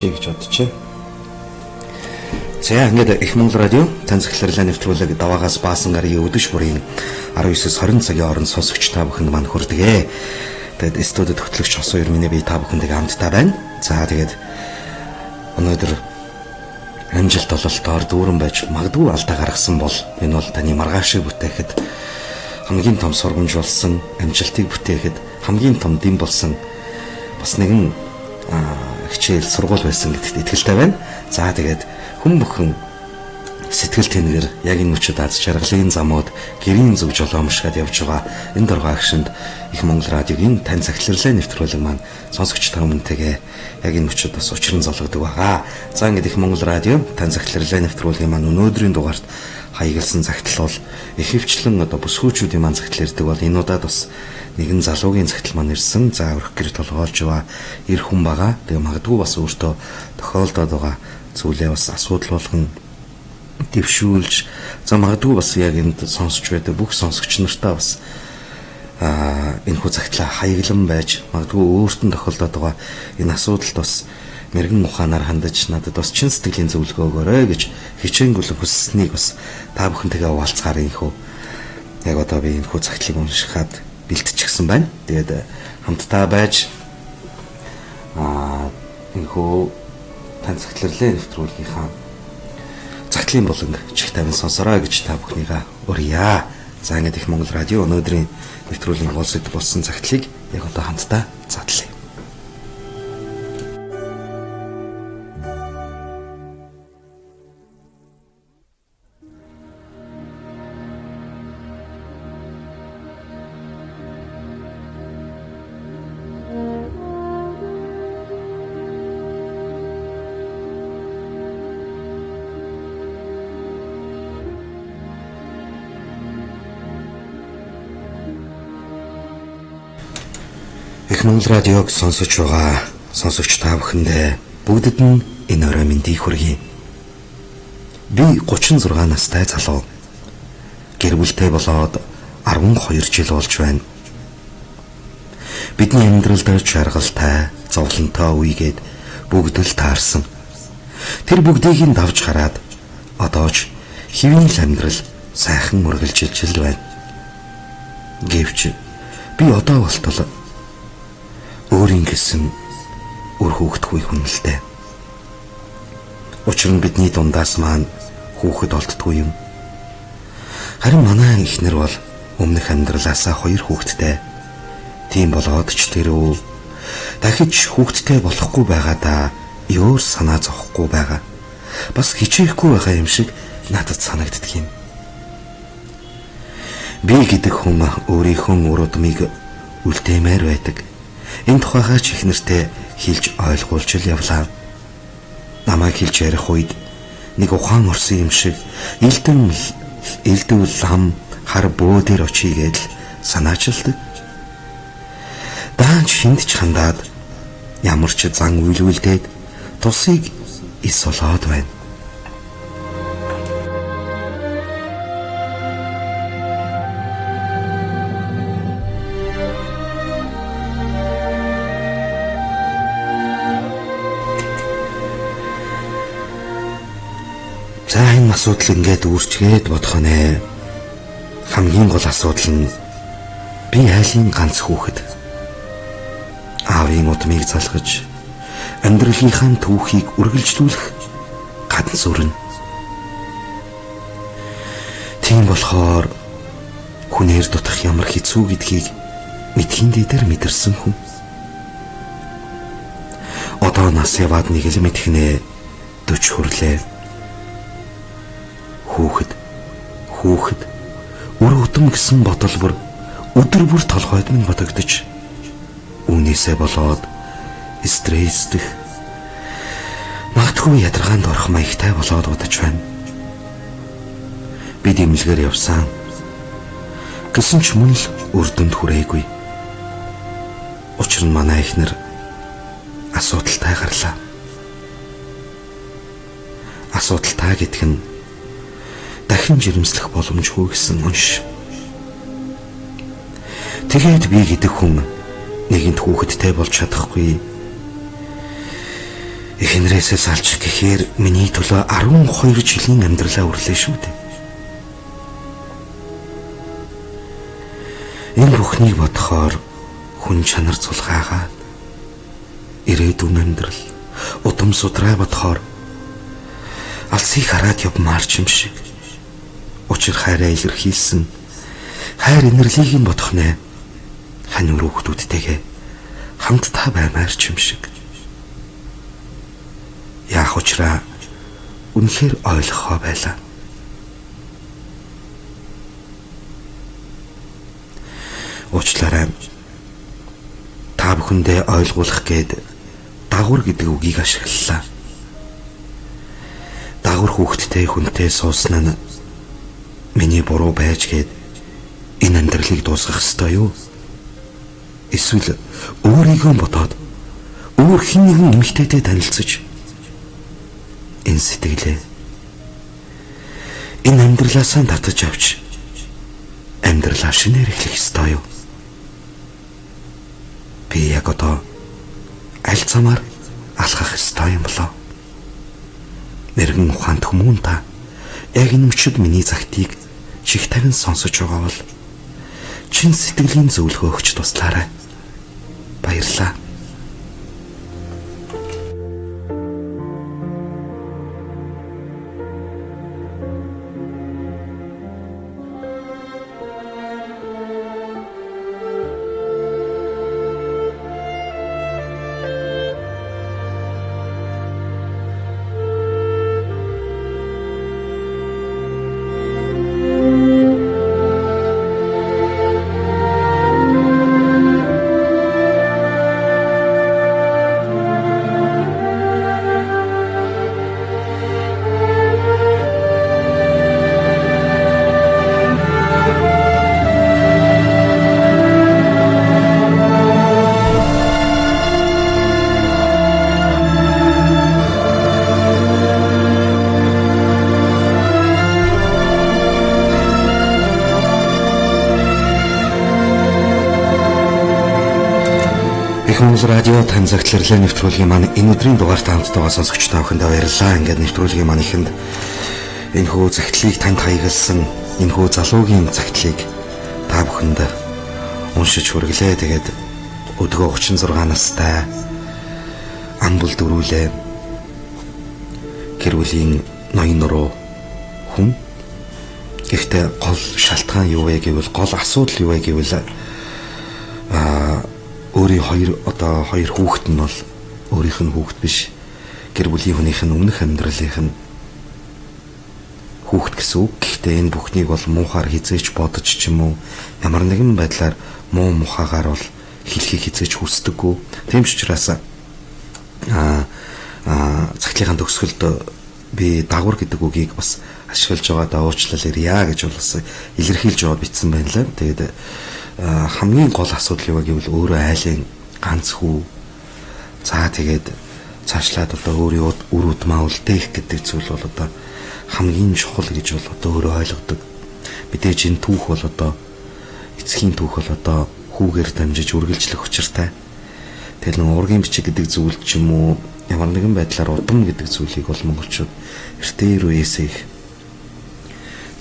гэж бодчих. За ингээд их Монгол радио тань захирлаа нэвтрүүлэг даваагаас баасан гарагийн өдөж бүрийн 19-с 20 цагийн хооронд сонсогч та бүхэнд мань хүрдэгэ. Тэгээд студид хөтлөгч Хосоо Ерминэ би та бүхэндээ хамтдаа байна. За тэгээд өнөөдөр амжилт ололтоор дүүрэн байж магадгүй алдаа гаргасан бол энэ бол таны маргаашийг бүтээхэд хамгийн том сургамж болсон, амжилтыг бүтээхэд хамгийн том дэм болсон бас нэгэн хичээл сургууль байсан гэдэгт итгэлтэй байна. За тэгээд хүн бүхэн сэтгэл тэнгээр яг энэ мөчөд аз жаргалын замууд гэрийн зөв жолоомшгаад явж байгаа энэ дургаа агшинд их Монгол радиогийн тань захирлаа нэвтрүүлэг маань сонсогч та бүмэнтэйгээ яг энэ мөчөд бас учран золгодог байгаа. За ингээд их Монгол радио тань захирлаа нэвтрүүлгийн маань өнөөдрийн дугаарт хаягалсан загтал бол их хвчлэн бүсгүүчүүдийн маань загтал ирдэг бол энэ удаад бас нэгэн залуугийн загтал маань ирсэн. За өрх гэр толгоолж байгаа эр хүн байгаа. Тэгээ магадгүй бас өөртөө тохиолдоод байгаа зүйлээ бас асуудал болгон дэвшүүлж за магадгүй бас яг энд сонсч байдаг бүх сонсогч нартаа бас энэ хүү загтлаа хаяглан байж магадгүй өөртөө тохиолдоод байгаа энэ асуудалд бас мэрэгэн ухаанаар хандаж надад бас чин сэтгэлийн зөвлөгөө өгөөрэй гэж хичээнгүлэн хүсснийг бас та бүхэнтэйгээ хуваалцахаар энэ хүү яг одоо би энэ хүү загтлыг уншихад бэлтчихсэн байна. Тэгээд хамтдаа байж энэ хүү тань захирлаа нэвтрүүлгийнхаа загтлын болон чих тавин сонсороо гэж та бүхнийгээ урья. За ингээд их Монгол радио өнөөдрийн нэвтрүүлгийн гол сэдв болсон загтлыг яг одоо хамтдаа задлаа. Их Монгол радиог сонсож байгаа сонсогч та бүхэндээ бүгдэд нь энэ орой мэндийг хүргэе. Би 36 настай залуу. Гэр бүлтэй болоод 12 жил болж байна. Бидний амьдралд жаргалтай, зовлонтой үегээд бүгд л таарсан. Тэр бүгдийг нь давж хараад одоо ч хэвийн л амьдрал сайхан үргэлжилж байна. Гэвч би одоо болтол өөрийн гэсэн үр хүүхдгүй хүн л дээ. Учир нь бидний дундаас маань хүүхэд олддгүй юм. Харин манай эхнэр бол өмнөх амьдралаасаа 2 хүүхэдтэй. Тийм болоод ч тэрөө дахиж хүүхэдтэй болохгүй байгаадаа ёор санаа зовхгүй байгаа. Бас хичээхгүй байгаа юм шиг надад санагддаг юм. Би гэдэг хүн өөрийнхөө үр удмыг үлдээмээр байдаг. Энэ тухайгаа ч их нэртэй хэлж ойлгуулж л явлаа. Намайг хэлж ярих үед нэг ухаан орсон юм шиг элдв лам хар бөөдөр очигээд санаачилдаг. Даанч хиндч хандаад ямар ч зан үйлүүлдээд тусыг ис олоод байна. За энэ асуудал ингээд үүрчгээд бодох нэ. Хамгийн гол асуудал нь би айлын ганц хүүхэд. Аавын удмыг залгаж амьдралынхаа түүхийг үргэлжлүүлэх ганц өрн. Тийм болохоор хүнээр дутах ямар хэцүү гэдгийг мэдхийн дээр мэдэрсэн хүн. Одоо нас яваад нэг л мэдхнэ 40 хүрлээ. Хүүхэд үр удам гэсэн бодолбор өдөр бүр толгойд минь бодогдож үүнээсээ болоод стрессдэх магадгүй ядаргаанд орох маягтай болоод удаж байна. Би дэмжлэгээр явсан гэсэн ч мөн л үр дүнд хүрээгүй. Учир нь манай эхнэр асуудалтай гарлаа. Асуудалтай гэдэг нь дахин жирэмслэх боломжгүй гэсэн унш. Тэгээд би гэдэг хүн нэгэнт хүүхэдтэй болж чадахгүй. Эхнэрээсээ салж гэхээр миний төлөө 12 жилийн амьдралаа үрлээ шүү дээ. Энэ бүхнийг бодохоор хүн чанар цулгаагаад ирээдүйн амьдрал удам судраа бодохоор алсыг хараад явмаар ч юм шиг учир хайраа илэрхийлсэн хайр инэрлийг нь бодох нэ хань өрөөхтүүдтэйгээ хамтдаа баймаар ч юм шиг яах учраа үнэхээр ойлгохоо байлаа. Уучлаарай. Та бүхэндээ ойлгуулах гээд дагвар гэдэг үгийг ашиглалаа. Дагвар хүүхдтэй хүнтэй суусан нь миний буруу байж гээд энэ амьдралыг дуусгах ёстой юу? Эсвэл өөрийгөө бодоод өөр хэн нэгэн эмэгтэйтэй танилцаж энэ сэтгэлээ энэ амьдралаасаа татаж авч амьдралаа шинээр эхлэх ёстой юу? Би яг одоо аль замаар алхах ёстой юм болоо? Мэргэн ухаант хүмүүн та яг энэ мөчид миний загтыг чих тавин сонсож байгаа бол чин сэтгэлийн зөвлөгөө өгч туслаарай. Баярлалаа. Хүмүүс радио тань цагтларлаа нэвтрүүлгийн маань энэ өдрийн дугаарт хамтдаа сонсогч та бүхэндээ баярлалаа. Ингээд нэвтрүүлгийн маань ихэнд энэхүү цагтлыг танд хаягалсан энэхүү залуугийн цагтлыг та бүхэнд уншиж хүргэлээ. Тэгээд өдгөө 36 настай амбул дөрүүлээ гэр бүлийн ноён нуруу хүн. Гэхдээ гол шалтгаан юу вэ гэвэл гол асуудал юу вэ гэвэл өөрийн хоёр хүүхэд нь бол өөрийнх нь хүүхэд биш. Гэр бүлийн хүнийх нь өмнөх амьдралынх нь хүүхэд гэсэн үг. Гэхдээ энэ бүхнийг бол муухаар хизээч бодож ч юм уу ямар нэгэн байдлаар муу мухагаар бол хэлхийг хизээч хүсдэггүй. Тийм ч учраас цагтлынхаа төгсгөлд би дагвар гэдэг үгийг бас ашиглаж байгаадаа уучлал ирья гэж бол бас илэрхийлж яваад бичсэн байна лээ. Тэгээд хамгийн гол асуудал юу гэвэл өөрөө айлын ганц хүү. За тэгээд цаашлаад одоо өөрийн үр удмаа үлдээх гэдэг зүйл бол одоо хамгийн чухал гэж бол одоо өөрөө ойлгодог. Мэдээж энэ түүх бол одоо эцгийн түүх бол одоо хүүгээр дамжиж үргэлжлэх учиртай. Тэгэл нэг ургийн бичиг гэдэг зүйл ч юм уу ямар нэгэн байдлаар удам гэдэг зүйлийг бол монголчууд эртээр үеэсээ их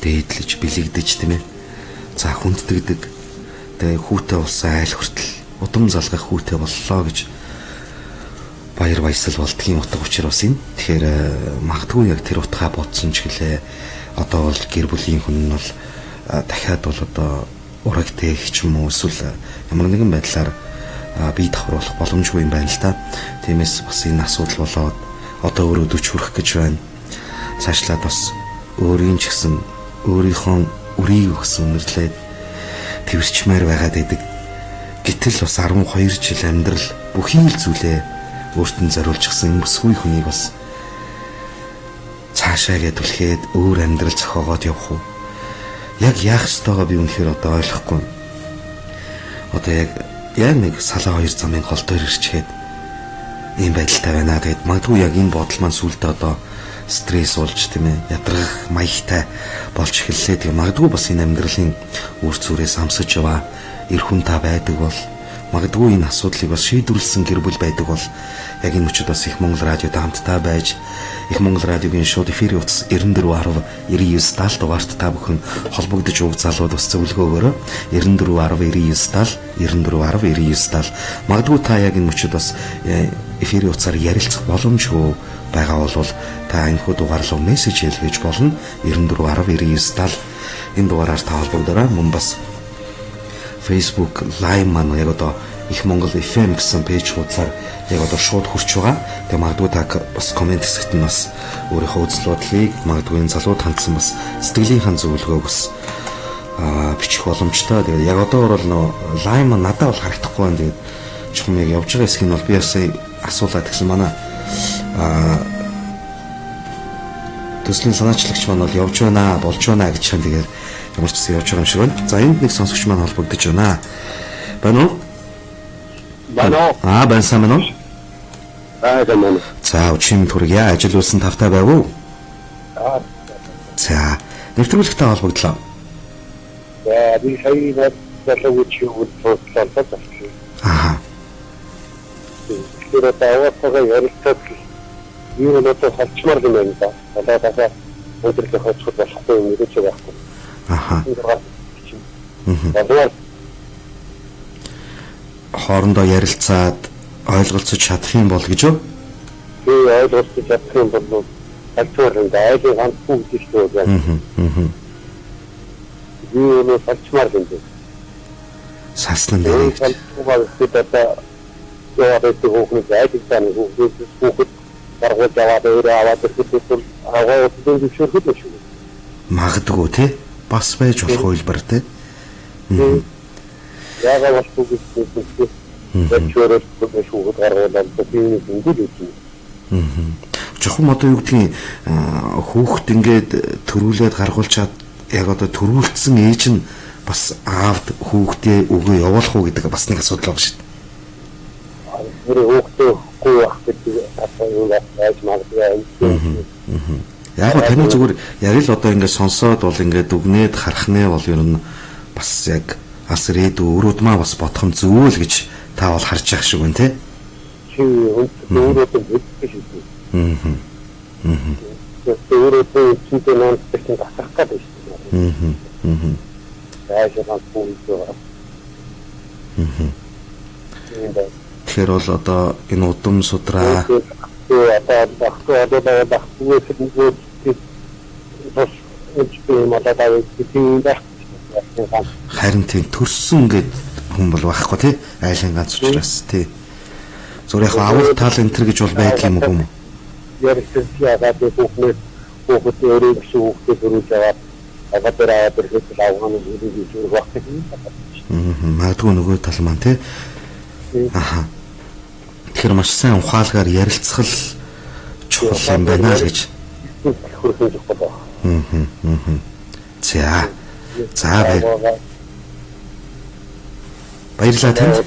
дээдлэж бэлэгдэж тийм ээ. За хүнддэгдэг. Тэгээ хүүтэй болсон айл хүртэл удам залгах хүүтэй боллоо гэж баяр баясгал болдгийн утга учир бас юм. Тэгэхээр магадгүй яг тэр утгаа бодсон ч гэлээ одоо бол гэр бүлийн хүн нь бол дахиад бол одоо ураг тээх ч юм уу эсвэл ямар нэгэн байдлаар бие давхруулах боломжгүй юм байна л та. Тиймээс бас энэ асуудал болоод одоо өөрөө 40 хүрэх гэж байна. Цаашлаад бас өөрийн ч гэсэн өөрийнхөө үрийг өгсөн үнэрлээд твэрчмээр байгаад идэг. Гэтэл бас 12 жил амьдрал бүхий л зүйлээ өөртөө зориулчихсан юм бүсгүй хүнийг бас цаашаа гэдүүлэхэд өөр амьдрал зохиогоод явах уу? Яг яах ёстойгоо би үнэхээр одоо ойлгохгүй. Одоо яг нэг салаа хоёр замын холдоор ирчгээд ийм байдалтай байна. Тэгээд магадгүй яг энэ бодол маань сүултээ одоо стресс болж тийм ээ ядрах маягтай болж эхэллээ. Тэгээ магадгүй бас энэ амьдралын үр цүрээс амсаж яваа эр хүн та байдаг бол магадгүй энэ асуудлыг бас шийдвэрлсэн гэр бүл байдаг бол яг энэ мөчид бас их Монгол радиод хамтдаа байж их Монгол радиогийн шууд эфирийн утас 94.10 99.70 дугаарт та бүхэн холбогдож уг залууд бас зөвлөгөөгөөрөө 94.10 99.70 94.10 99.70 магадгүй та яг энэ мөчид бас эфирийн утсаар ярилцах боломжгүй байгаа бол та энэхүү дугаар руу мессеж хэлгэж болно 94.10 99.70 энэ дугаараар та холбогдорой мөн бас Facebook live маань яг одоо их Монгол FM гэсэн пэйж хуудасаар яг одоо шууд хүрч байгаа. Тэгээ магадгүй та бас комент хэсэгт нь бас өөрийнхөө үзлүүдлийг магадгүй энэ залууд хандсан бас сэтгэлийнхэн зөвлөгөөг бас бичих боломжтой. Тэгээ яг одоо бол нөө live маань надад бол харагдахгүй байна. Тэгээд чухам яг явж байгаа хэсгийг нь бол би ясаа асуулаад гэсэн манай төслийн санаачлагч маань бол явж байна, болж байна гэж чинь тэгээд ямар ч зүйл явж байгаа юм шиг байна. За энд нэг сонсогч маань холбогдож байна. Байна уу? Байна. Байна сайн уу? Байна. За өчигдөр түргийа ажил үйлсэн тавтай байв уу? За нэвтрүүлэгтэй холбогдлоо. За би сая залууч юу болчихлоо. Тэр таавтайгаа ярилцдаг юу нэг хавчмаар юм байна да. Надад өндөрлөх хоцгол болохгүй юм гэж байхгүй. Хоорондоо ярилцаад ойлголцож чадах юм бол гэж юу? Би ойлголцож чадах юм бол хавчмаар айлын ганцгүй гэж байна. Юу нэг хавчмаар юм дээ. Саснан дээр. Яваад хүүхэд айдсан хүүхэд гаргаж яваад аваад ирэхэд аваад зөвшөөрөх шүү. Магадгүй тий бас байж болох үйлбэр тий. Яагаад бас хүүхэд зөвшөөрөх хүүхэд гаргуулаад биений зиндэл үү. Жохом одоо юу гэдгийг хүүхэд ингээд төрүүлээд гаргуулчаад яг одоо төрүүлсэн ээж нь бас аавд хүүхдээ өгөө явуулах уу гэдэг бас нэг асуудал байна шүү дээ. Яг нь таны зүгээр яг л одоо ингээд сонсоод бол ингээд дүгнээд харах нэ бол ер нь бас яг алс ирээдүй өрөөдмаа бас бодох нь зөв л гэж та бол харж байгаа шиг байна те. Чи өөрөөдөө мэдчих шүү. Өөрөөдөө чинтэй нэмэх гэсэн асах гэдэг шүү. Яаж яах вэ? Тэгэхээр бол одоо энэ удам судраа харин тийм төрсөн гэд хүн бол байхгүй тий айлын ганц учраас тий зүгээр яг авах тал энэ төр гэж бол байдаг юм уу? Яригч яагаад хүүхнээ хүүхд өөрөө хүүхдээ төрүүлж аваад аваад ирэхэд авах нь зүйл багт юм. Магадгүй нөгөө тал маань тий. Аха. Тэгэхээр маш сайн ухаалгаар ярилцах л чухал юм байна л гэж. За баярлалаа танд.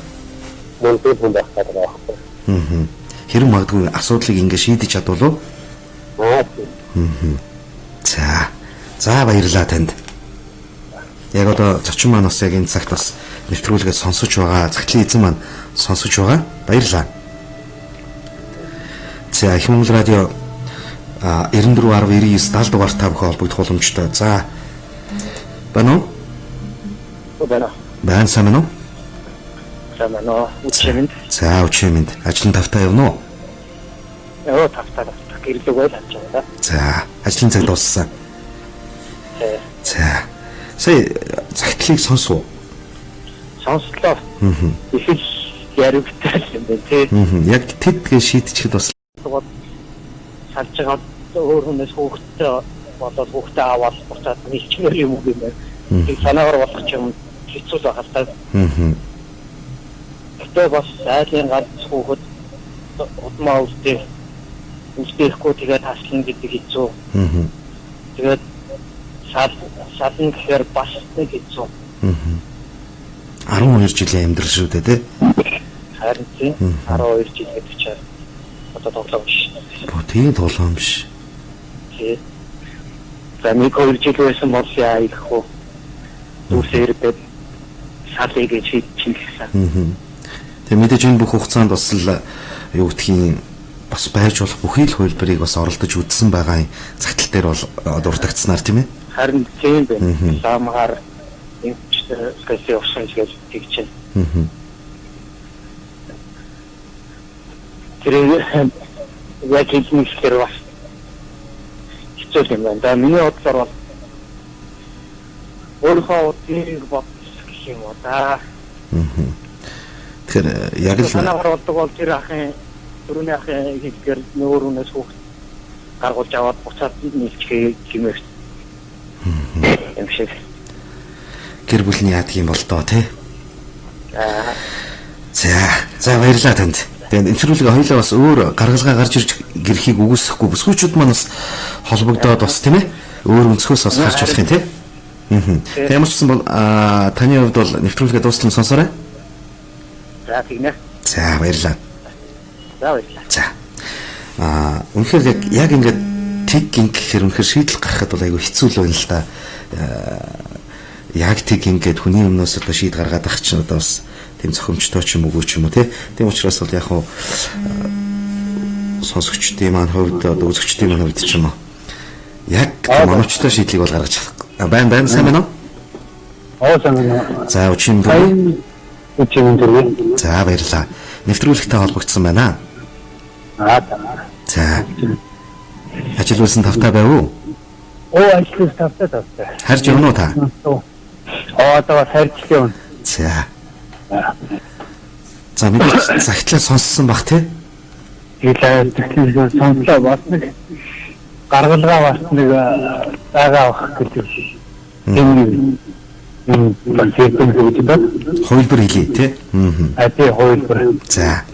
Мөндөд хүн байх гэдэг. Хэрэг магадгүй асуудлыг ингэ шийдэж чадвал уу? За баярлалаа танд. Яг одоо зочин маань бас яг энэ цагт бас нэвтрүүлгээ сонсож байгаа. Захидлын эзэн маань сонсож байгаа. Баярлалаа. За их Монгол радио 94.10 дугаар та бүхэн холбогдох боломжтой. За байна уу? Байна сайн уу? Үчимэнд. За үчимэнд. Ажлын тавтай явна уу? Яа тавтай гэрлэг байл авч байгаа. За ажлын цаг дууссан. За сая захидлыг сонсов. Сонслоо. Их л яригтай юм байна тий. Яг тэдгээ шийдчихэд бас салж байгаа өөр хүнээс хүүхдтэй болоод хүүхдээ аваад буцаад нийлчмээр юм уу гэмээр. Тэг санаагаар болох юм хэцүү байгаа л та. Гэтэ бас айлын ганц хүүхэд удмаа үлдээхгүй тэгээд таслан гэдэг хэцүү. Тэгээд сална гэхээр бас нэг хэцүү. 12 жилийн амьдрал шүү дээ тий. Харин тийм 12 жил гэдэг чинь одоо тоглоом биш. Тийм тоглоом биш. Тий. За нэг 2 жил байсан бол яа их уу. Түсээрбэд салыг хийж гэсэн. Тэгээ мэдээж энэ бүх хугацаанд бас л юу гэдгийг бас байж болох бүхий л хувилбарыг бас оролдож үзсэн байгаа юм. Загтал дээр бол дурдгацснаар тийм ээ. Харин тийм байна. Самаар инженер скайс явсан гэж тэгж байна. Тэр яг хэлнэхээр бас хэцүү юм байна. Да миний бодлоор бол өөрөө тийм бодсон гэх юм уу да. Тэгэхээр яг л санаагаар болдог бол тэр ахын түрүүний ахын хэлгээр нөөрөөс хүүхд гаргуулж аваад буцаад нийлчихээ гэмээр. Юм шиг. Гэр бүлийн яадаг юм бол доо тий. За баярлалаа танд. Тэгээд энэхрүүлэг хоёлаа бас өөр гаргалгаа гарч ирж гэрхийг үгүйсэхгүй бүсгүүчүүд маань бас холбогдоод бас тийм ээ өөр өнцгөөс бас харж болох юм тий. Тэгээд ямар ч гэсэн бол таны хувьд бол нэвтрүүлгээ дуустал нь сонсоорой. За тэгнэ. За баярлалаа. За баярлалаа. За. Үнэхээр яг ингээд тэг гэхээр үнэхээр шийдэл гаргахад бол айгүй хэцүү л байна л да. Яг тэг ингээд хүний өмнөөс одоо шийд гаргаад ах чинь одоо бас тийм зохимжтой ч юм уу ч юм уу тийм учраас бол яг хуу сонсогчдын маань хувьд одоо үзэгчдийн маань хувьд ч юм уу яг манайчтай шийдлийг бол гаргаж байна сайн байна уу? Сайн байна. За үчин дөрөв. За баярлалаа. Нэвтрүүлэгтэй холбогдсон байна. За. Ажил үйлсэн тавтай байв уу? Ажил үйлсэн тавтай. Харж явна уу та? Одоо харж явна. За. За мэдээ загтлаа сонссон бах тий? Тэгээд загтлаа сонслоо бас нэг гаргалгаа бас нэг дагаа авах гэдэг. Хувилбар хэлээ тий? Тий хувилбар. За.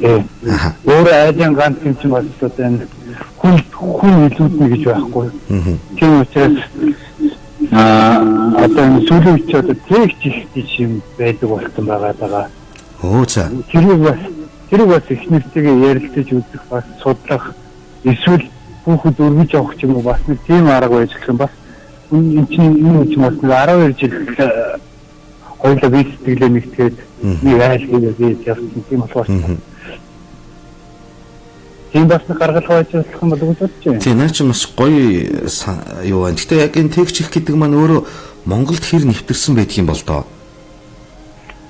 Өөр айлын ганц юм чинь бас одоо энэ хүн илүүднэ гэж байхгүй. Тийм учраас одоо энэ сүүлийн үеч одоо тэгч их юм байдаг болсон байгаа. За. Тэр бас их нэртэйгээ ярилцаж үзэх бас судлах эсвэл хүүхэд өргөж авах ч юм уу бас нэг тийм арга байж гэх юм бас энэ чинь бас 12 жил хоёулаа бие сэтгэлээ нэгтгээд нэг айл хийгээд явсан тийм болохоор тийм бас гаргалгаа ажиллах юм болов уу гэж байна. Тийм наа чи маш гоё юу байна. Гэтэ яг энэ тэгч их гэдэг маань өөрөө Монголд хэр нэвтэрсэн байдгийг бол доо.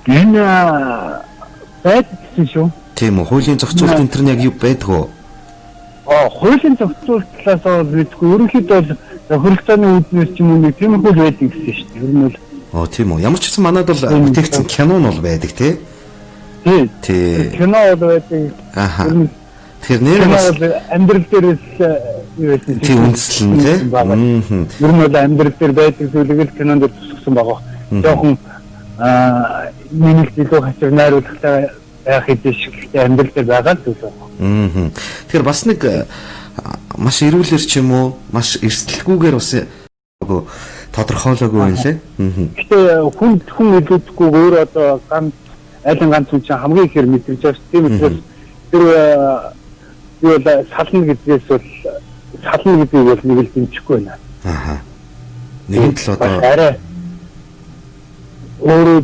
Энэ байдсан шүү. Тийм үү. Хуулийн зохицуулалт энэ төр нь яг юу байдаг вэ? Хуулийн зохицуулалтаас мэдгүй ерөнхийдөө бол хөрөлтөөний үүднээс ч юм уу нэг тийм хөл байдаг гэсэн шүү дээ. Ер нь бол тийм үү. Ямар ч гэсэн манайд бол бүтээгдсэн кино нь бол байдаг тий. Тий. Кино бол байдаг. Тэгэхээр нэр бас амьдрал дээрээс юу байсан тийм үндэслэн тий. Ер нь бол амьдрал дээр байдаг зүйлийг л кинонд тусгасан байгаа. Жохон миний илүү хачир найруулгатай байх хэдий шиг амьдрал дээр байгаа л зүйл байна. Тэгэхээр бас нэг маш эрүүлэр ч юм уу маш эрсдэлгүйгээр бас тодорхойлоогүй байна лээ. Гэтэ хүн илүүдгүй өөр одоо айлын ганц хүн чинь хамгийн ихээр мэдэрч байгаа шүү. Тийм учраас тэр юу сална гэдгээс бол сална гэдгийг бол нэг л дэмжихгүй байна. Нэгэнт л одоо арай өөрөө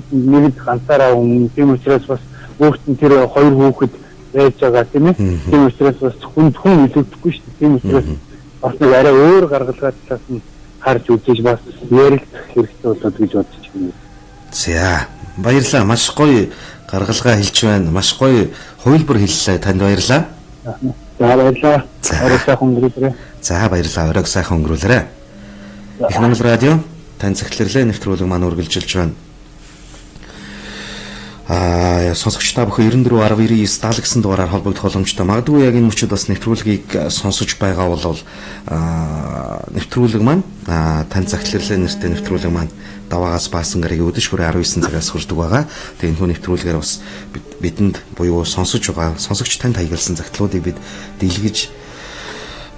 нэгд ганцаараа хүн тийм учраас бас өөртөө тэр хоёр хүүхэд байж байгаа тийм ээ. Тийм учраас бас хүн илүүдэхгүй шүү дээ. Тийм учраас бас нэг арай өөр гаргалгаа талаас нь харж үзэж бас ярилцах хэрэгтэй болоод гэж бодож байна. За баярлалаа. Маш гоё гаргалгаа хэлж байна. Маш гоё хувилбар хэллээ. Танд баярлалаа. За баярлалаа. Орой сайхан өнгөрүүлээрэй. За баярлалаа. Оройг сайхан өнгөрүүлээрэй. Их Монгол радио тань цагтлэрлээ нэвтрүүлэг маань үргэлжилж байна. Сонсогч та бүхэн 94.99 гэсэн дугаараар холбогдох боломжтой. Магадгүй яг энэ мөчид бас нэвтрүүлгийг сонсож байгаа бол нэвтрүүлэг маань тань цагтлэрлээ нэртэй нэвтрүүлэг маань даваагаас баасан гарагийн өдөж хүрээ 19 цагаас хүрдэг байгаа. Тэгээ энэ нэвтрүүлгээр бас бидэнд буюу сонсож байгаа сонсогч танд хаягалсан загтлуудыг бид дийлгэж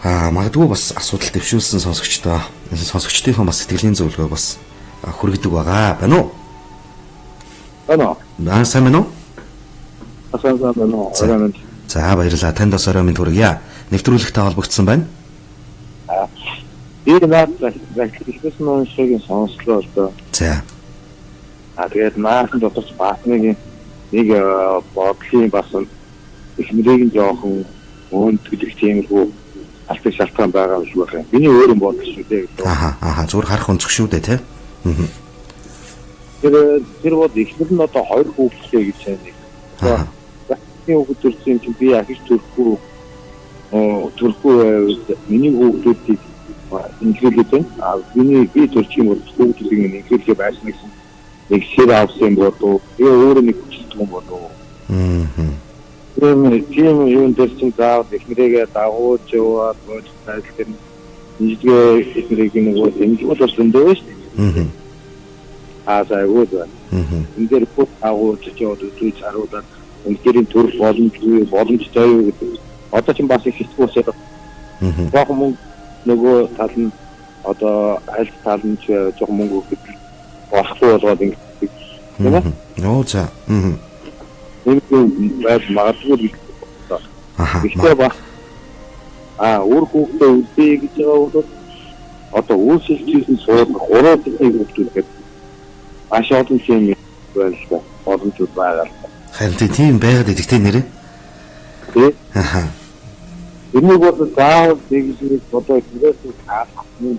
магадгүй бас асуудал дэвшүүлсэн сонсогчдийнхөө бас сэтгэлийн зөвлөгөө бас хүргэдэг байгаа. Байна уу? Сайн байна уу? Сайн байна уу? За баярлалаа. Танд бас орой минь хүргье. Нэвтрүүлэгтэй холбогдсон байна. Би наад захирлын уншиг сонслоо одоо. За. Тэгээд наасан дотор Баатныгийн нэг бодлын бас эхнэрийг жоохон өндөлөх тиймэрхүү албан шалтгаан байгаа биш байх юм. Миний өөр юм бодож шүү дээ. Зүгээр харах өнцөг шүү дээ тий. Тэр бод эхнэр нь одоо 2 хүүхэдтэй гэж байна. Хүүхэд төрсөн юм чинь би ахиж төрөхгүй миний хүүхдүүдийг инхлүүлээд байна. Би төрчих юм бол хүүхдүүдийг инхлүүлэх байсан гэсэн нэг шир авсан болов. Тэгээ өөрөө нэг хүчтэй юм болов. Тийм юм дээр чинь заавал эхнэрийгээ дагуулж яваад бодлоо нийтгээ эхнэрийг нөгөө тэмдэглэл бол зөндөө шүү дээ. Сайгууд байна. Энд дээр бүх дагуулж яваад үзүүлж харуулаад өнөөдрийн төр боломжтой юу гэдэг. Одоо ч бас их хэцүүсээр. Яг мөнгө нөгөө тал нь одоо аль тал нь жоохон мөнгө өгөх болохгүй болоод ингэдэг. Тийм ээ? Оо за. Нэг юм байл магадгүй. Гэхдээ баг өөр хүүхдээ үлдээ гэж байгаа бол одоо үйлчлэгчийн сууд 3 дахин хүүхдүүд маш олон юм байл та боломжууд байгаа. Харин тийм байгаад идэгтэй нэрээ. Тэ. Энийг бол заавал нэгжлэг одоо хэрэгсээ таахгүй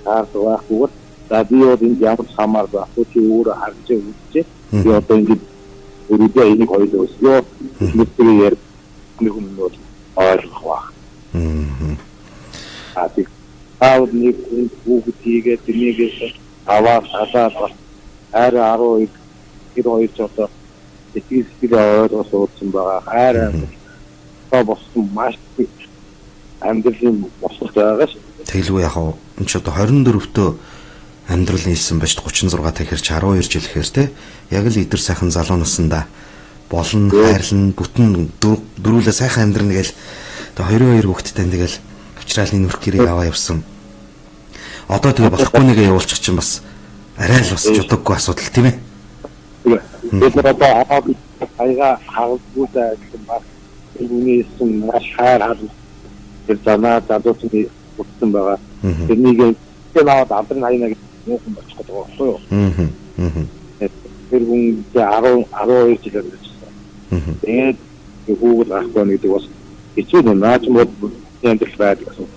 байхгүй. За би одоо энэ ямар хамаар байхгүй чи өөрөө харж үзчихээ. Би одоо ингэ өөрөдөө энийг хоёул өсгөө. Мэдээ яар нэг юм бол ойлгох баг. Тийм нэг хүүхдийгээ тэмээгээ аваад арай 12 2 одоо эцэг ойлгож суудсан байгаа. Арай боссон маш амьдралын бослог байгаа ш. Тэглгүй яг энэ ч одоо 24-төө амьдрал нийлсэн байж 36 тэгэхээр ч 12 жил гэхээр те яг л идэр сайхан залуу насндаа болно хайрлан бүтэн дөрүүлээ сайхан амьдрна гээл одоо 22 хүүхэдтэй тэгэл авчраалын нүрх гэрээ аваа явсан. Одоо тэгээ болохгүй нэгэ явуулчих чинь бас арай л бас жодоггүй асуудал тийм ээ. Тэгээд одоо аяга хаагуудаа гэсэн баг үүнээс маш хайр тэр занаа задуутны утсан байгаа. Тэрнийг наваад амтрын хайна гэж нуусан болчих гэдэг байна уу? Тэр хүн 12 жилээр ирсэн. Тэгээд хүүхэд гарахгүй гэдэг бас хэцүү юм. Наач мод амьдрал байдаг гэсэн.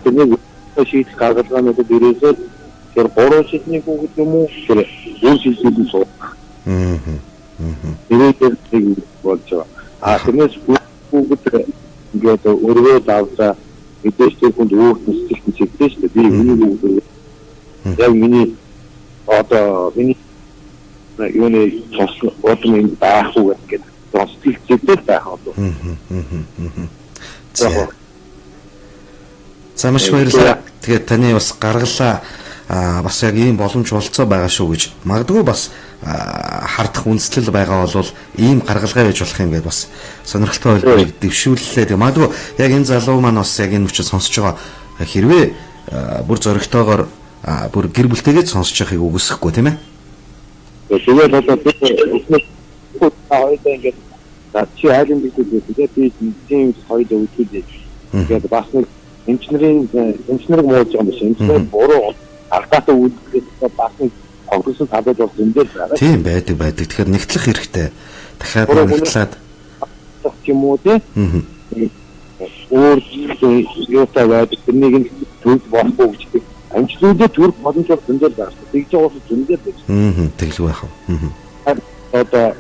Тэрнийг шийдэх гаргалгаанууд ирээсээ тэр 3 жилийн хүүхэд юм уу? Тэр 4 жилийн суу. Тэгээд болж байгаа. Тэрнээс хүүхэд ингээд өргөө давсаа мэдээж тэр хүнд өөрт нь сэтгэл чигдэж шүү дээ. Би миний хүүхэд яг миний одоо миний юуны цослог бодом юм даахгүй гэдэг сэтгэл чигдэж байх одоо. За маш баярлалаа. Тэгээд таны бас гаргалаа бас яг ийм боломж болцоо байгаа шүү гэж магадгүй бас хардах үндэслэл байгаа бол ийм гаргалгаа байж болох юм гээд бас сонирхолтой ойлголтыг дэвшүүллээ. Тэгээ магадгүй яг энэ залуу маань бас яг энэ хүчээр сонсож байгаа хэрвээ бүр зөрөгтэйгээр бүр гэр бүлтэйгээ сонсож байхыг үгүйсэхгүй тийм ээ. Тэгээд одоо хоёулаа ингээд чи айлын бичлэг тэгээд би тийм хоёулаа үзүүлээ. Тэгээд бас нэг инженерийг мууж байгаа юм шиг инженер буруу алдаатай үйлдэлээс бас нэг конкурсын талбайд бол зөндөл байгаа. Тийм байдаг. Тэгэхээр нэгтлэх хэрэгтэй. Дахиад нэгтлээд юм уу те? Өөр юутай байдаг. Тэрнийг төгс болохгүй гэж амжилтуудад төрөх боломжтой зөндөл байгаа. Тэгж байгаа бол зөндөл байж. Тэглгүй яах вэ? Одоо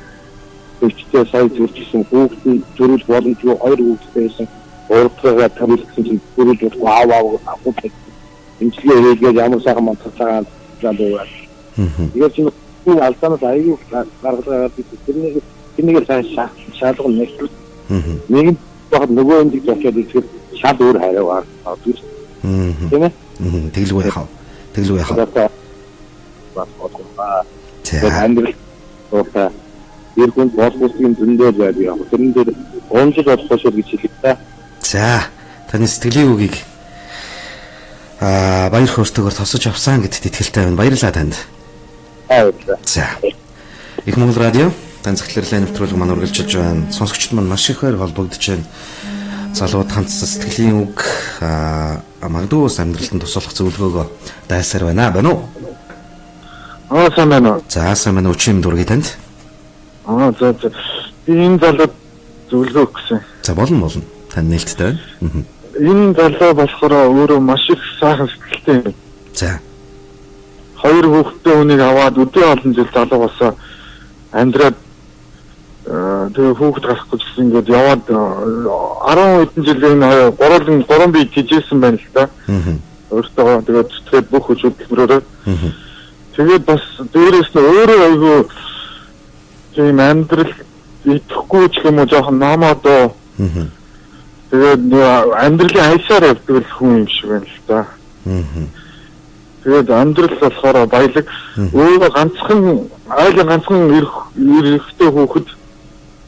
өчтөө сая төрчихсөн хүүхдийн төрөл боломжгүй 2 хүүхдтэйсэн урдгаа тавилсан чинь төрөл авах имчилгээ хийгээд ямар сайхан мантацаа заавал. Тэгээд чинь энэ алдаанаас аюул гаргалгаа тэрнийг сайн шалгал нэгтгэл. Нэг нь бахад нөгөө юм гэж очиад ирэхэд шал өөр хараа авдаг. Тийм ээ? Тэглгүй яах вэ? Бас бодлоо. Тэгээд амьдрал одоо эргэн боловсролын зөндөө байдаг. Тэрэн дээр онцлог болох шүү гэж хэлээ та. За, таны сэтгэлийн үгийг баяр хөөртэйгээр тосож авсан гэдэгт итгэлтэй байна. Баярлалаа танд. Баярлалаа. За. Их Монгол радио танцхлэрлээ нэвтрүүлэг маань үргэлжилж байна. Сонсогчид маань маш их баяр холбогдож байна. Залууд хандсан сэтгэлийн үг магадгүй ус амьдралтанд тусалах зөвлөгөөгөө дайсаар байна уу? Сайн байна уу? За, сайн байна уу? Чим дургийн танд. За. Би энэ залууд зөвлөгөө өгсөн. За болно. Тань нээлттэй байна. Энэ залуу болохоор өөрөө маш их сайхан сэтгэлтэй юм. За. 2 хүүхэдтэй хүнийг аваад өдөө олон жил залуугаасаа амьдраад тэгээ хүүхэд гарах гэж ингээд яваад 10 хэдэн жилийн 3 бие тижсэн байна л да. Өөртөө тэгээд бүх хөдөлмөрөөр. Тэгээд бас дээрээс нь өөрөө айгүй тийм амьдрал идэхгүй ч юм уу жоохон номоодоо. Тэгээд амьдралын хайсаар явдаг хүн юм шиг байна л да. Тэгээд амьдрал болохоор баялаг өөрөө ганцхан эрэгтэй хүүхэд.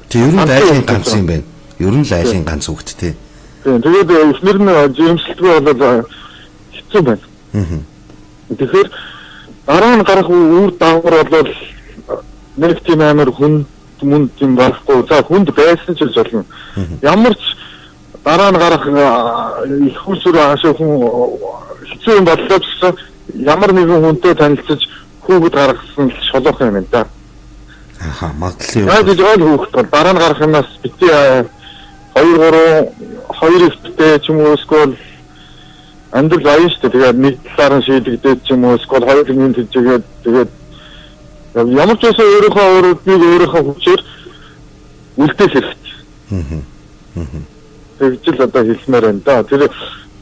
Тэг ер нь айлын ганц юм байна. Ер нь л айлын ганц хүүхэд тий. Тэгээд эхнэр нь жимсэлтгүй болоод хэцүү байна. Тэгэхээр дараа нь гарах үр дагавар бол нэг тийм амар хүнд юм байхгүй. За хүнд байсан ч болно. Ямар ч дараа нь гарах их хүсэр ашиг хүн хэцүү юм боллоо гэсэн ямар нэгэн хүнтэй танилцаж хүүхэд гаргасан шолоох юм байна да. Магадлал. Яг л хүүхэд бол дараа нь гарах юмнаас бити 2 ихтэй ч юм уу эсвэл амьдрал аян шүү дээ. Тэгээд нэг талаар нь шийдэгдээд ч юм уу эсвэл хоёр нэг хэлжгээд тэгээд ямар ч байсан өөрийнхөө хүчээр үлдээх хэрэгтэй. Тэгж л одоо хэлмээр байна да. Тэр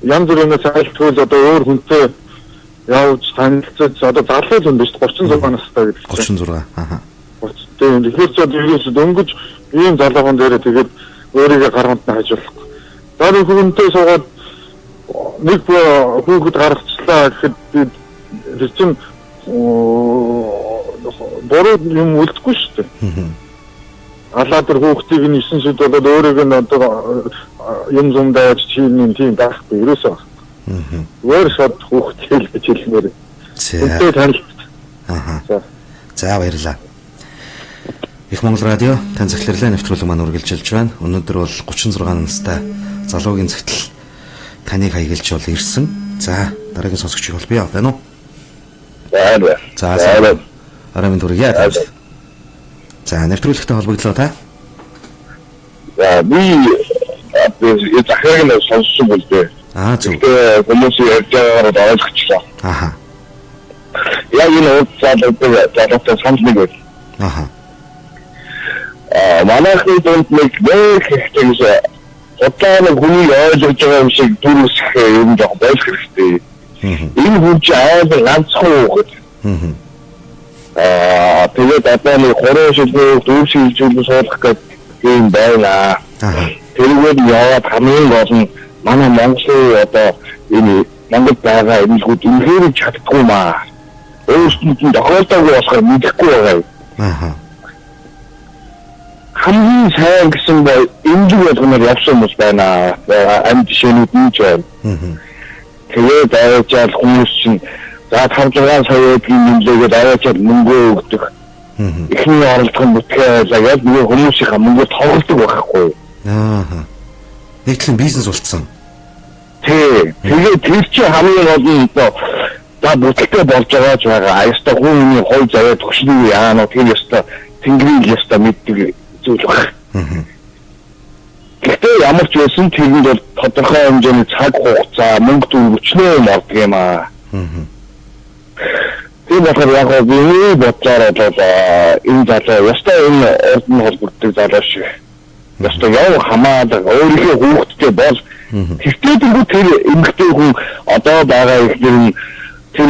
янз бүрийн сайлтгуул одоо өөр хүнтэй явж танилцаж одоо залуу хүн биш 36 настай гэдэг чинь. 36. Тэгэхээр ч ерөөсөө дөнгөж ийм залуухан дээр тэгээд өөрийгөө гаргамт нь хажуулахгүй. За нэг хүнтэй суугаад нэг хүүхэд гаргачлаа гэхэд тэр чинь бороо юм үлдэхгүй шүү дээ. Алаа тэр хүүхдийг нь 9 шид болоод өөрийг нь одоо юм зумдаж тийм даахгүй ерөөсөө. Өөр шат хүүхдтэй гэж хэлмээр. Үнтэй танилцт. За баярлалаа. Их Монгол радио тань захирлаа нэвтрүүлэг маань үргэлжилж байна. Өнөөдөр бол 36 настай залуугийн захидал таныг хаягилж бол ирсэн. За дараагийн сонсогчийг бол бий байна уу? байна. За арам дүргийа. За нэвтрүүлэгтэй холбогдлоо та. За би захиргааны сонссон болтой. Зөв. Хүмүүс ярьж байгаагаар ойлгочлаа. Яг энэ залуутай санал нэг байна. Манайхны дунд нэг ихтэйс одооны хүний ойлгож байгаа юм шиг дүрсэх юм жоо байх хэрэгтэй. Энэ хүн чинь айлын ганцхан хүүхэд. Тэгээд одооны 3 жилийн дүүрсийн хилжүүлэн суулгах гэдэг юм байна. Тэргээд яваад хамгийн гол нь манай Монголын одоо энэ Монгол байгаа эмнэлгүүд үнэхээр чаддгүй маа. Өөрсдөд нь тохиолдоогүй болохоор мэдэхгүй байгаа. Хамгийн сайн гэсэн бай эмнэлэг болгоноор явсан хүмүүс байна. Амьд жишээнүүд нь ч байна. Тэгээд аваачаал хүмүүс чинь за 5-6 саягийн эмнэлгээд аваачаал мөнгө өгдөг. Эхний оролдох нь бүтгээ байлаа гэж нэг хүмүүсийн мөнгө тоглодог байхгүй. Нэг тийм бизнес болцсон. Тэгээд тэр чинь хамгийн гол нь за бүтгэлтэй болж байгаа ч байгаа. Яста хүний хой заваа төгшний яана тэр яста тэнгэрийн яста мэддэг зүйл байна. Гэхдээ ямар ч байсан тэрэнд бол тодорхой хэмжээний цаг хугацаа мөнгө төгрөг өчнөө юм ордог юм аа. Тийм болохоор яг би бодлоор бол энэ залуу яста энэ ордны холбогддог залуу шиг. Яста яв хамаадаг өөрийнхөө хүүхдтэй бол тэгтээ тэр эмэгтэй хүн одоо байгаа ихнэр тэр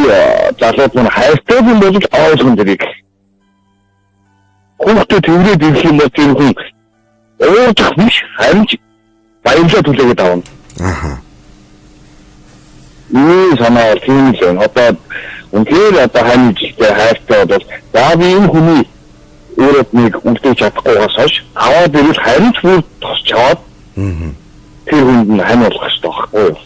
залууд маань хайртай юм бол ойлгон дэрийг. Хүүхдээ тэргээд ирэх юм бол тэр хүн уучих биш харин баялаа түлээгээд авна. Энэ санаа тийм л байна. Одоо үнээр одоо хань жилтэй хайртай бол за би энэ хүний өөрөд нэг үлдээж чадахгүйгаас хойш аваад ирэл харин ч бүр тосч аваад тэр хүнд нь хань болох хэрэгтэй байхгүй юу?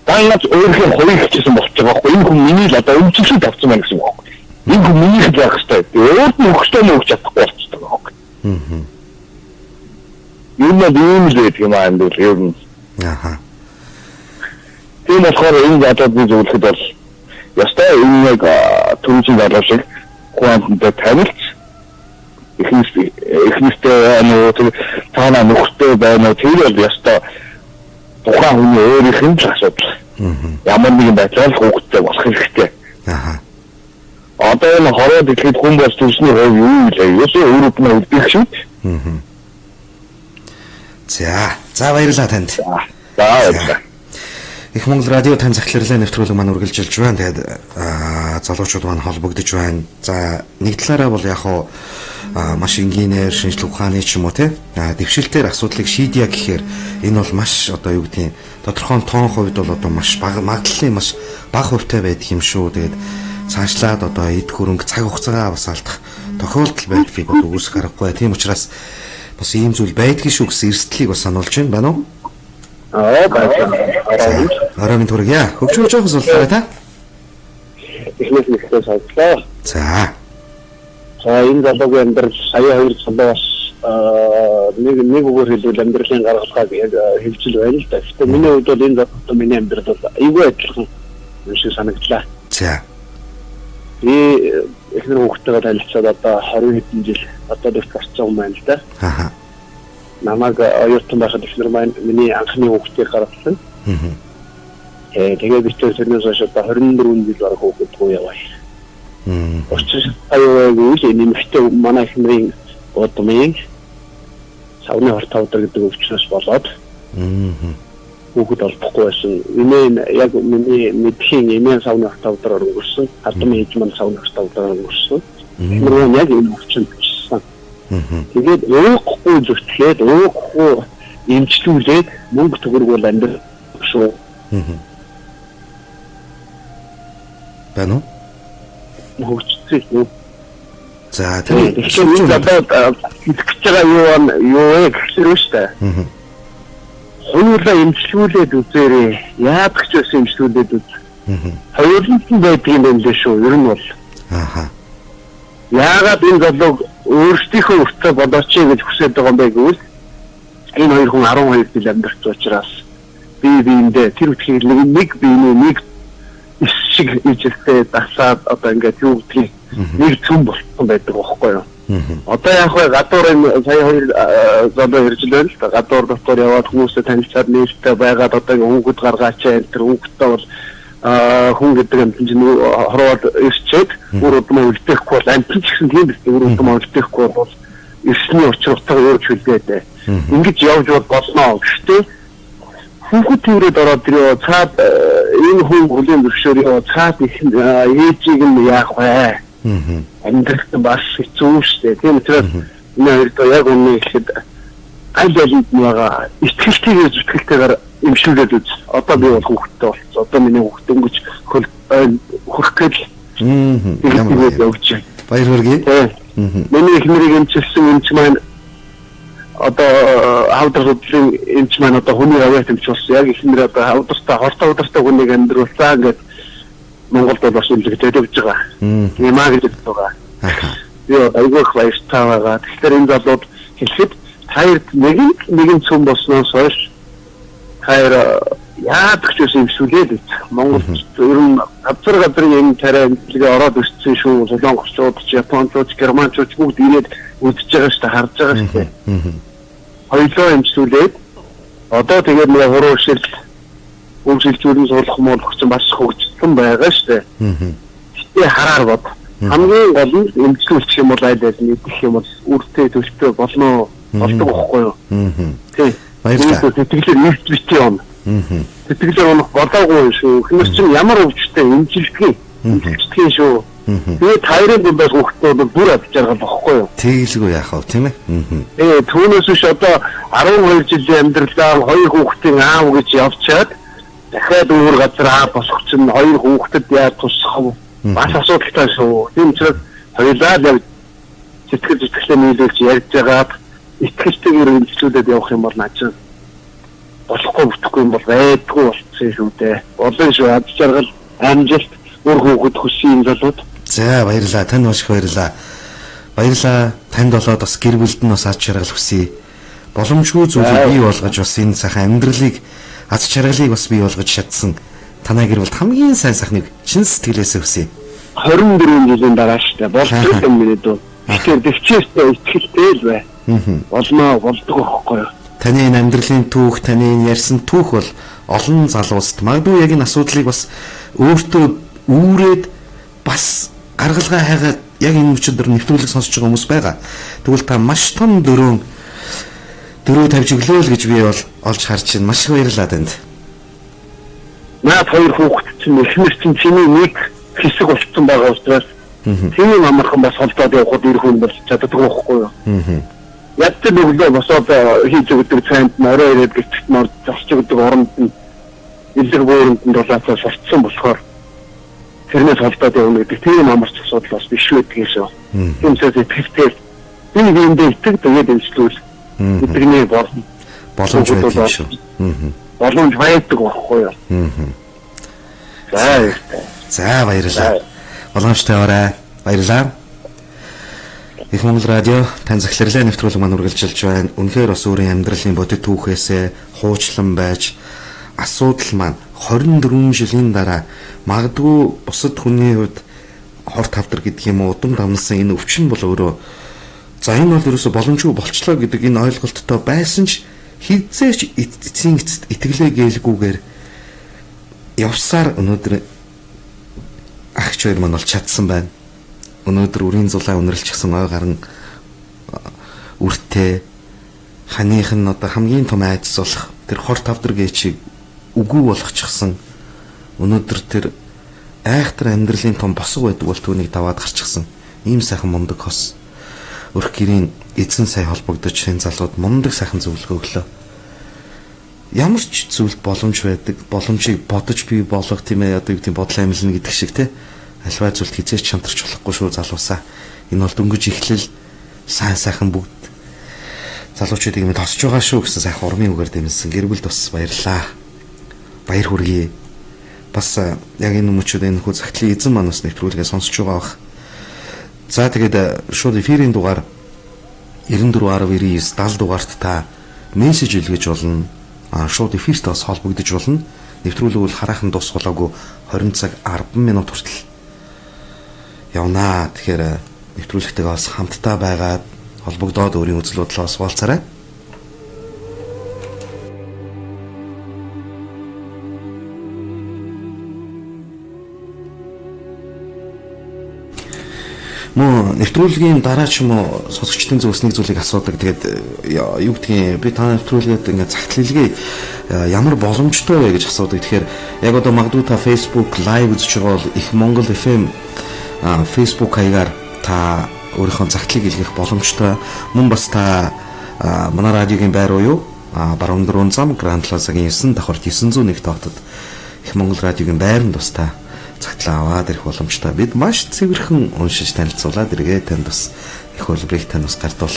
Танаас өөрийнхөө хоёрыг хийсэн болж байгаа байхгүй энэ хүн миний л одоо өмчлөж авсан байна гэсэн үг байхгүй. Энэ хүн миний л байх хэрэгтэй. Өөрт нь өгчтэй нь өгч чадахгүй болчихсон байгаа байхгүй. Юу нэг юм л гэдэг юм аа энэ ер нь. Тийм болохоор энэ залууд би зөвлөхөд бол ястай энэ нэг түрүүчийн залуу шиг хүнтэй танилж эхнэртэй нөгөө цаана нөхөртэй байна уу тэр бол ястаа тухайн хүний өөрийнх нь асуудал. Ямар нэгэн байдлаар хүүхдтэй болох хэрэгтэй. Одоо энэ хороод ихэд хүн бас төсний хувь юу вэ? Ерөөсөө өөрөд нь үлдэх шүү дээ. За баярлалаа танд. За баярлалаа. Их Монгол радио тань захирлын нэвтрүүлэг маань үргэлжилж байна. Тэгээд залуучууд маань холбогдож байна. За нэг талаараа бол яг хуу маш энгийнээр шинжлэх ухааны ч юм уу те дэвшилтээр асуудлыг шийдье гэхээр энэ бол маш одоо юу гэдгийг тодорхой тоон хувьд бол одоо маш магадлалын маш бага хувьтай байдаг юм шүү. Тэгээд цаашлаад одоо эд хөрөнгө цаг хугацаагаа бас алдах тохиолдол байдгийг бол үүсэх аргагүй. Тийм учраас бас ийм зүйл байдгийг шүү гэсэн эрсдлийг бас сануулж байна уу? Арам төргийа. Хөгжүүлж явах зүйлээ та. Эхнээс сонслоо. За энэ залуугийн амьдрал сая 2 залуу бас нэг үгээр хэлбэл амьдралын гаргалгааг хэлжил байна л да. Гэхдээ миний хувьд бол энэ залуу миний амьдрал бол айгүй адилхан юм шиг санагдлаа. За. Эхнэр хүүхдтэйгээ танилцаад одоо 20 хэдэн жил одоо дэвт гарцсан юм байна л да. Намайг оюутан байхад эхнэр маань миний анхны хүүхдийг гаргасан. Тэгээд битүүр тэрнээс хойш одоо 24 жил бараг хүүхдгүй яваа. Очиж аюул нэмэгтэй манай эхнэрийн бодмын савны хорт тавдар гэдэг өвчнөөс болоод хүүхэд олдохгүй байсан. Энэ яг миний мэдхийн эмээ савны хорт тавдар өнгөрсөн. Хадмын эзмэн савны хорт тавдар өнгөрсөн. Энэ яг энэ өвчин бичсэн. Тэгээд өөхгүй зүтгээд өөхгүй эмчлүүлээд мөнгө төгрөг бол амьдрал шүү. Бано хөгжсөн. За тэгэхээр одоо хэлж байгаа юу вэ гэхээр шүү дээ. Хоёулаа эмчлүүлээд үзээрэй. Яадаг ч байсан эмчлүүлээд үз. Хоёуланд нь байдаг юм байна лээ шүү. Ер нь бол. Яагаад энэ залуу өөрсдийнхөө өртөө бодооч гэж хүсэж байгаа юм бэ гэвэл энэ хоёр хүн 12 жил амьдарч учраас биендээ тэр үтгийг нэг биений нэг шиг ижлээ дасаад одоо ингээд юу гэдгийг нэг цөм болсон байдаг байхгүй юу. Одоо яг хөө гадуурын сая 2 залуу ирж байна л да. Гадуур дотор яваад хүмүүстэй танилцаад нээлттэй байгаад одоо өнгөд гаргаач энэ өнгөдтэй бол хүн гэдэг юм чинь хороод ирчээд өөр удмаа үлдээхгүй бол амтч гэсэн тийм биз дээ. Өөр удмаа үлдээхгүй бол ирсний учиртай өөр чөлөөтэй. Ингэж явж болно. Гэхдээ хүүхэд төрөд ороод ирээ цаад энэ хүн хүлийн зөвшөөрөө цаад их ээжийг нь яах вэ? Амьдрах бас хэцүү шүү дээ. Тийм учраас энэ хоёрт яг үнэ ихэд аль алид нэга итгэлтэйгээр зүтгэлтэйгээр эмшүүлээд үз. Одоо би бол хүүхдтэй болсон. Одоо миний хүүхд өнгөж хөрөх гэж явж байна. Баяр хүргэе. Миний эхнэрийг эмчилсэн эмч маань одоо хавдар судлалын эмч маань одоо хүний аваад эмч болсон. Яг эхнэр одоо хортой хүнийг амьдруулсан ингээд Монголд бол бас үлдэгдээд явж байгаа. Ямаа гэж байгаа. Яа, айгүйх баяртай байгаа. Тэгэхээр энэ залууд хэлэхэд хайрт нэгэн цөм болсноос хойш хайр яадаг ч юм сүлээд Монгол ер нь газар юм тарай эмчилгээ ороод ирсэн шүү. Солонгосчууд, Япончууд, Германчууд бүгд ирээд үзэж байгаа шүү дээ, харж байгаа шүү дээ. Хоёулаа эмчилээд одоо тэгээд нэг хуруушил үйлчлүүлэн суулгах муулах чинь бас хөгжсөн байгаа шүү дээ. Гэтэ хараар бод. Хамгийн гол нь эмчилүүлэх юм бол айл аль нэгдэх юм бол үртэй төлтөө болно болдог байхгүй юу? Тийм. Баярлалаа. Тэтгэлээр нэгт битээ юм. Тэтгэлээр унах болоогүй шүү. Хүмүүс чинь ямар өвчтэй эмчилдэг шүү. Тэгээд хайрын дундаас хүүхдүүд бүр авч жаргал бохгүй юу? Тэгэлгүй яах вэ, тийм ээ? Түүнээс биш одоо 12 жилийн амьдралаа 2 хүүхдийн аав гэж явчаад дахиад өөр газар аав болох чинь 2 хүүхдэд яаж тусах вэ? Бас асуудалтай шүү. Тийм учраас хоёулаа л сэтгэлээ нийлүүлж ярьж байгаад итгэлтэйгээр эмчлүүлээд явах юм бол наач болохгүй бүтэхгүй юм бол байдгүй болчихсон шүү дээ. Олон шүү ад жаргал амжилт өөр хүүхэд хүссэн залууд. За баярлалаа. Танд маш их баярлалаа. Баярлалаа. Танд болоод бас гэр бүлд нь бас ад жаргал хүсье. Боломжгүй зүйлийг бий болгож бас энэ сайхан амьдралыг ад жаргалыг бас бий болгож чадсан танай гэр бүлд хамгийн сайн сайхныг чин сэтгэлээсээ хүсье. 24 жилийн дараа шүү дээ. Болчихсон юм миний дүү. Тэгэхээр дэвчээстэй ихтэй л бай. Болдог байхгүй юу? Таны энэ амьдралын түүх, таны энэ ярьсан түүх бол олон залуусд магадгүй яг энэ асуудлыг бас өөртөө үүрээд бас гаргалгаа хайгаад яг энэ өчигдөр нэвтрүүлэг сонсож байгаа хүмүүс байгаа. Тэгвэл та маш том дөрөв тавьж өглөө л гэж би бол олж харж байна. Маш их баярлалаа танд. Наад хоёр хүүхэд чинь эхнэр чинь чиний нэг хэсэг болчихсон байгаа учраас чиний амархан бас холдоод явхад ирэх хүн бол чаддаггүй байхгүй юу? Ядтай өглөө босоод хийж өгдөг цайнд орой ирээд гэрчт нор засч өгдөг оронд нь илэр бөөрөнд нь дулаацаа сорцсон болохоор тэрнээс холдоод явна гэдэг тийм амарч асуудал бас биш үү гэсэн. Түүнээс итгэвтэй энэ юмдээ итэг тэгээд эмчлүүл итгэний боломж байдаг шүү. Боломж байдаг байхгүй юу? За баярлалаа. Боломжтой орой. Баярлалаа. Их Монгол радио тань захирлын нэвтрүүлэг маань үргэлжилж байна. Үнэхээр бас өөрийн амьдралын бодит түүхээсээ хуучлан байж асуудал маань 24 жилийн дараа магадгүй бусад хүний хувьд хорт тавдар гэдэг юм уу удам дамнасан энэ өвчин бол өөрөө за энэ бол ерөөсө боломжгүй болчлоо гэдэг энэ ойлголттой байсан ч хизээч эцсийн эцэст итгэлээ гэлгүйгээр явсаар өнөөдөр агч хоёр маань бол чадсан байна. Өнөөдөр үрийн зулаа үнэрлчихсэн ой гарan үртэй ханых нь одоо хамгийн том айдас болох тэр хор тавдар гээчийг үгүй болгочихсон. Өнөөдөр тэр айхтар амьдралын том босго байдаг бол түүнийг даваад гарчихсан. Ийм сайхан мундаг хос. Өрх гэрийн эзэн сая холбогдож хэн залууд мундаг сайхан зөвлөгөө өглөө. Ямар ч зүйлд боломж байдаг. Боломжийг бодож бий болгох тийм ээ одоо юу гэдэг бодлоо амилна гэдэг шиг те. Альваа зүйлд хизээч чамтарч болохгүй шүү залуусаа. Энэ бол дөнгөж ихлэл сайхан бүгд залуучуудыг минь тосч байгаа шүү гэсэн сайхан урмын үгээр дэмжсэн. Гэр бүлд бас баярлаа. Баяр хүргэе. Бас яг энэ хүмүүчүүд энэ хүү захидлын эзэн маань бас нэвтрүүлгээ сонсож байгаа бах. За тэгээд шууд эфирийн дугаар 94.99 70 дугаарт та мессеж илгээж болно. Шууд эфирт бас холбогдож болно. Нэвтрүүлэг бол хараахан дуусгалаагүй 20 цаг 10 минут хүртэл явнаа. Тэгэхээр нэвтрүүлэгтэйгээ бас хамтдаа байгаад холбогдоод өөрийн үзэл бодлоо хуваалцаарай. Мөн нэвтрүүлгийн дараа ч юм уу сонсогчдын зөвс нэг зүйлийг асуудаг. Тэгээд юу гэдгийг би та нэвтрүүлгээд ингээд загтлилгээ ямар боломжтой вэ гэж асуудаг. Тэгэхээр яг одоо магадгүй та Facebook live үзэж байгаа бол Их Монгол FM Facebook хаягаар та өөрийнхөө загтлыг илгээх боломжтой. Мөн бас та манай радиогийн байр уу баруун дөрвөн зам Grand Plaza-гийн 9 давхарт 901 доотод Их Монгол радиогийн байранд бас та цагтлаа аваад ирэх боломжтой. Бид маш цэвэрхэн уншиж танилцуулаад иргээ. Танд бас их хөлбөрийг тань бас гартуул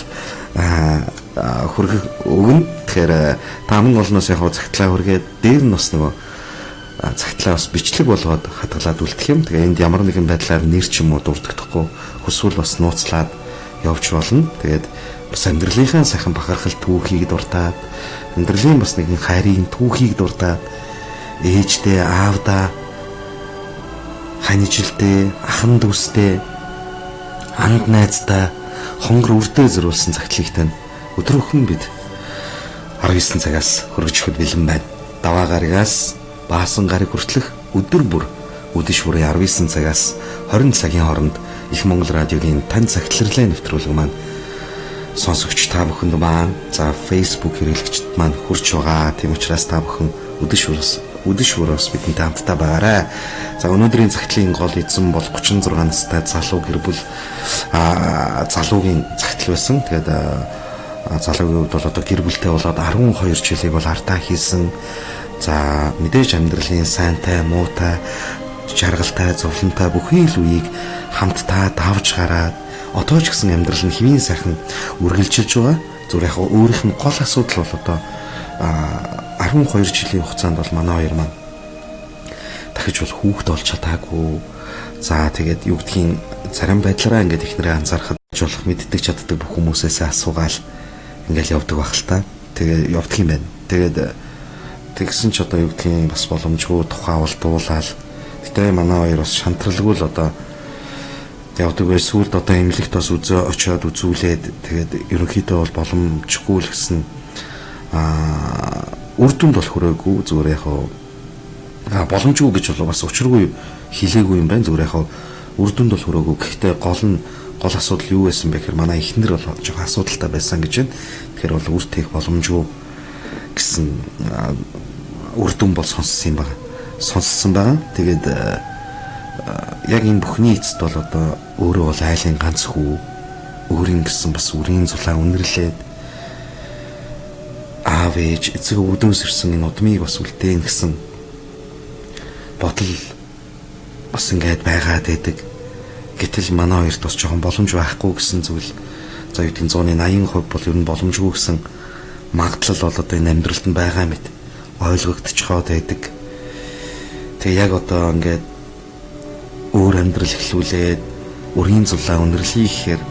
хүргэх өгнө. Тэгэхээр та мөн олноос яг цагтлаа хүргээд дээр нь бас нөгөө цагтлаа бас бичлэг болгоод хадгалаад үлдэх юм. Тэгээ энд ямар нэгэн байдлаар нэр ч юм уу дурддаггүй хүсвэл бас нууцлаад явж болно. Тэгээд бас амьдралынхаа сайхан бахархал түүхийг дуртаад амьдралын бас нэгэн хайрын түүхийг дуртаад ээждээ аавдаа ханижилтэй, ахан дүүстэй, анд найздаа хонгор үрдээ зөрүүлсэн цагтлыг тань өдрөөхөн бид 19 цагаас хөргөж өгөхөд бэлэн байна. Даваа гарагаас баасан гараг хүртэлх өдөр бүр үдэш бүрийн 19 цагаас 20 цагийн хооронд Их Монгол радиогийн тань цагтларлаа нэвтрүүлэг маань сонсогч та бүхэнд маань за Facebook хэрэглэгчд маань хүрч байгаа. Тийм учраас та бүхэн үдэш бүрээс бидэнтэй хамтдаа байгаарай. За өнөөдрийн цагтлын гол эзэн бол 36 настай залуу гэр бүл залуугийн цагтл байсан. Тэгээд залуугийн хувьд бол одоо гэр бүлтэй болоод 12 жилийг бол ардаа хийсэн. За мэдээж амьдралын сайнтай, муутай, жаргалтай, зовлонтой бүхий л үеийг хамтдаа давж гараад одоо ч гэсэн амьдрал нь хэвийн сайхан үргэлжилж байгаа. Зүгээр яг өөрийнх нь гол асуудал бол одоо 12 жилийн хугацаанд бол манай хоёр маань дахиж бол хүүхэд олж чадаагүй. За тэгээд юу гэдгийг зарим байдлаараа ингээд ихнэрээ анзаарахад болох мэддэг чаддаг бүх хүмүүсээс асуугаал ингээд явдаг байх л та. Тэгээ явдаг юм байна. Тэгээд тэгсэн ч одоо юу гэдгийг бас боломжгүй тухай бол дуулаад. Гэтэ манай хоёр бас шантралгүй л одоо явдаг бай сүлд одоо эмнэлэгт бас очиод үзүүлээд тэгээд ерөнхийдөө бол боломжгүй л гэсэн үр дүнд бол хүрээгүй зүгээр яг боломжгүй гэж бол бас учиргүй хэлээгүй юм байна зүгээр яг үр дүнд бол хүрээгүй гэхдээ гол асуудал юу байсан бэ гэхээр манай эхнэр бол жоохон асуудалтай байсан гэж байна. Тэгэхээр бол үр тээх боломжгүй гэсэн үр дүн бол сонссон байгаа. Тэгээд яг энэ бүхний эцэст бол одоо өөрөө бол айлын ганц хүү өөрийн гэсэн бас үрийн зулаа үнэрлээд аав ээж эцэг өвдөөс ирсэн энэ удмыг бас үлдээн гэсэн бодол бас ингээд байгаад байдаг. Гэтэл манай хоёрт бас жоохон боломж байхгүй гэсэн зүйл за юу гэдэг 180% бол ер нь боломжгүй гэсэн магадлал бол одоо энэ амьдралд нь байгаа мэт ойлгогдчиход байдаг. Тэгээ яг одоо ингээд өөр амьдрал эхлүүлээд үрийн зулаа үнэрлэе гэхээр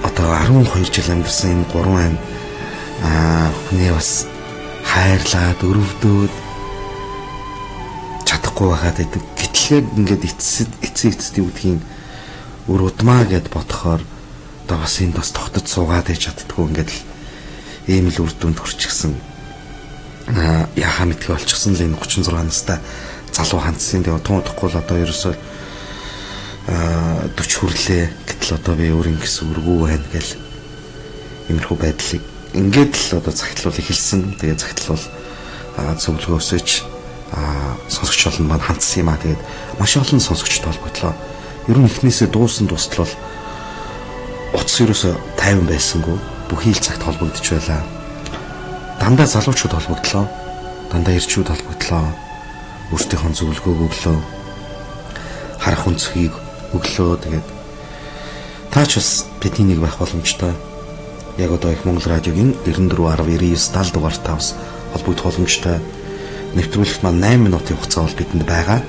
одоо 12 жил амьдсан энэ 3 ан хүний бас хайрлаад өрөвдөөд чадахгүй байгаад байдаг. Гэтэл ингээд эцэд юу гэдгийг өр удмаа гэд бодохоор одоо бас энд бас тогтож суугаад байж чаддгүй ингээд л ийм л үр дүнд хүрчихсэн. Яхаа мэдгүй болчихсон л энэ 36 настай залуу хандсан. Тэгээ удахгүй л одоо ерөөсөө 40 хүрлээ. Гэтэл одоо би өөрийн гэсэн үргүү байна гэл иймэрхүү байдлыг ингээд л одоо загтлуул эхэлсэн. Тэгээ загтлуул зөвлөгөө өсөж сонсогч олон маань хандсан юм аа. Тэгээд маш олон сонсогчтой холбогдлоо. Ер нь эхнээсээ дуустал бол утас ерөөсөө 50 байсангүй бүхий л цагт холбогдож байлаа. Дандаа залуучууд холбогдлоо. Дандаа эрчүүд холбогдлоо. Өөртөөхөө зөвлөгөөг өглөө. Харах өнцгийг өглөө. Тэгээд таач бас бидний нэг байх боломжтой. Яг одоо их Монгол радиогийн 94.9 дугаар тавс холбогдох боломжтой. Нэвтрүүлэгт маань 8 минутын хугацаа бол бидэнд байгаа.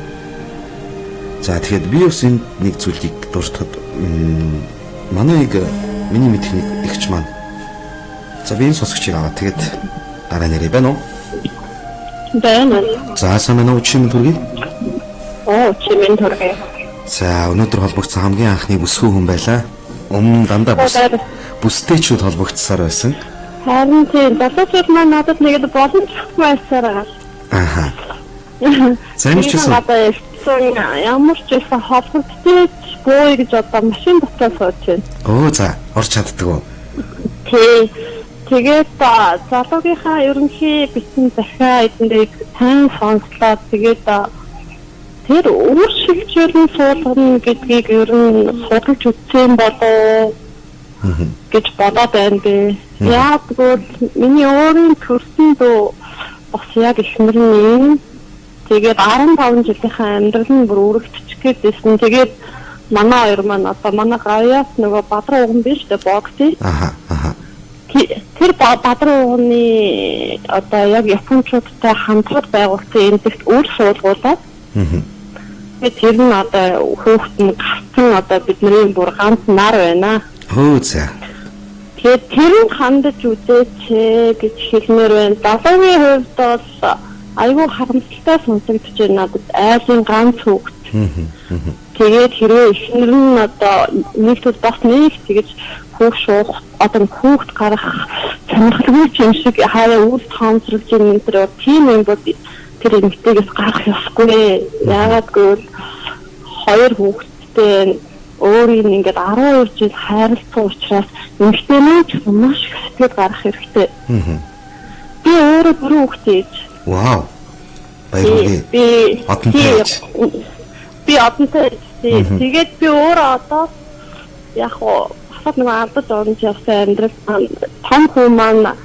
За тэгэхээр би бас энэ нэг зүйлийг дуртахад манай миний мэдх нэг ихч маань. За би энэ сонсогчийг аваад тэгээд дараа нэрээ байна уу? Байна. За сайн байна уу чимэн төргий? Чимэн төргий. За өнөөдөр холбогдсон хамгийн анхны бүсгүй хүн байлаа. Өмнө дандаа бүстэйчүүд холбогдсаар байсан. Харин тийм залуучууд маань надад нэгэд боломжтой байсаар. Аха. Замчсан. Ямар ч байсан холбогдсон бөө гэж одоо машин дотор сууж байна. За орч чаддаг уу? Тэгээд залуугийнхаа ерөнхий бичсэн захиа эднийг сайн сонслоо. Тэгээд тэр өөр шилжүүлэн суулгана гэдгийг ер нь судалж үзсэн болоо гэж бодоод байна би. Яг тэгвэл миний өөрийн төрсөн дөө бас яг ихмэрний тэгээд 15 жилийнхаа амьдрал нь бүр өргөдчих гээдсэн. Тэгээд манай хоёр маань одоо манай гавьяас нөгөө Бадраа уган биш дээ бокси. Аха. Тэр Бадраа уганы одоо яг японочдтой хамтран байгуулсан энэс үр суулгуулаад. Тэр нь одоо хөөхт нь гарсан одоо бидний бүр ганц нар байна. За. Тэгээд тэр нь хандаж үзээч гэж хэлмээр байна. Далайны хувьд бол айгүй харамсалтай сонсогдож байна. Надад айлын ганц хүүхэд. Тэгээд хэрвээ эхнэр нь одоо нэгтгэл бас нэг тэгэж хүүх шуух одоо хүүхд гарах сонирхолгүй юм шиг хаяа үл тоомсруулж юм тэр тийм юм бол тэр эмэгтэйгээс гарах ёсгүй. Яагаад гэвэл хоёр хүүхэдтэй өөрийн ингээд 12 жил хайрлсан учраас эмэгтэйний ч маш их сэтгэл гарах хэрэгтэй. Би өөрөө 4 хүүхдээ ээж. Вау. Баярлалаа. Би одонтой. Тэгээд би өөрөө одоо яг хасаад нэг 10 онд явсан амьдрал том хүн маань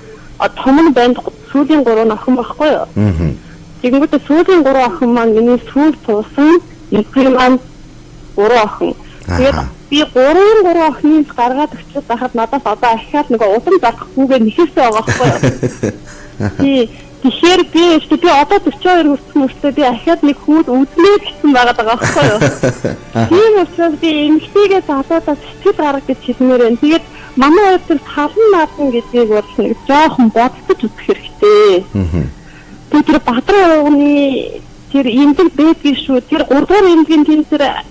том нь банд сүүлийн 3 охин байхгүй юу? Тэгэнгүүт сүүлийн 3 охин маань миний сүүл туусан нэг маань 3 охин. Тэгээд би 3 охиныг гаргаад өчөөд байхад надаас одоо ахиад нэг удам зарахгүйгээ нэхээсээ байгаа байхгүй юу? Тэгэхээр би одоо 42 хүрсэн мөртөө би ахиад нэг хүүд үднээ гэсэн байгаа байхгүй юу? Тийм учраас би эмэгтэйгээ залуудаа сэтгэл гаргах гэж хэлмээр байна. Тэгээд манай хоёр тэр талан наадсан гэдгийг бол нэг жоохон бодож үзэх хэрэгтэй. Тэгээд тэр Бадраа ууганы тэр эмзэг бэдгийн шүү. Тэр 3 дугаар эмзгийн тэр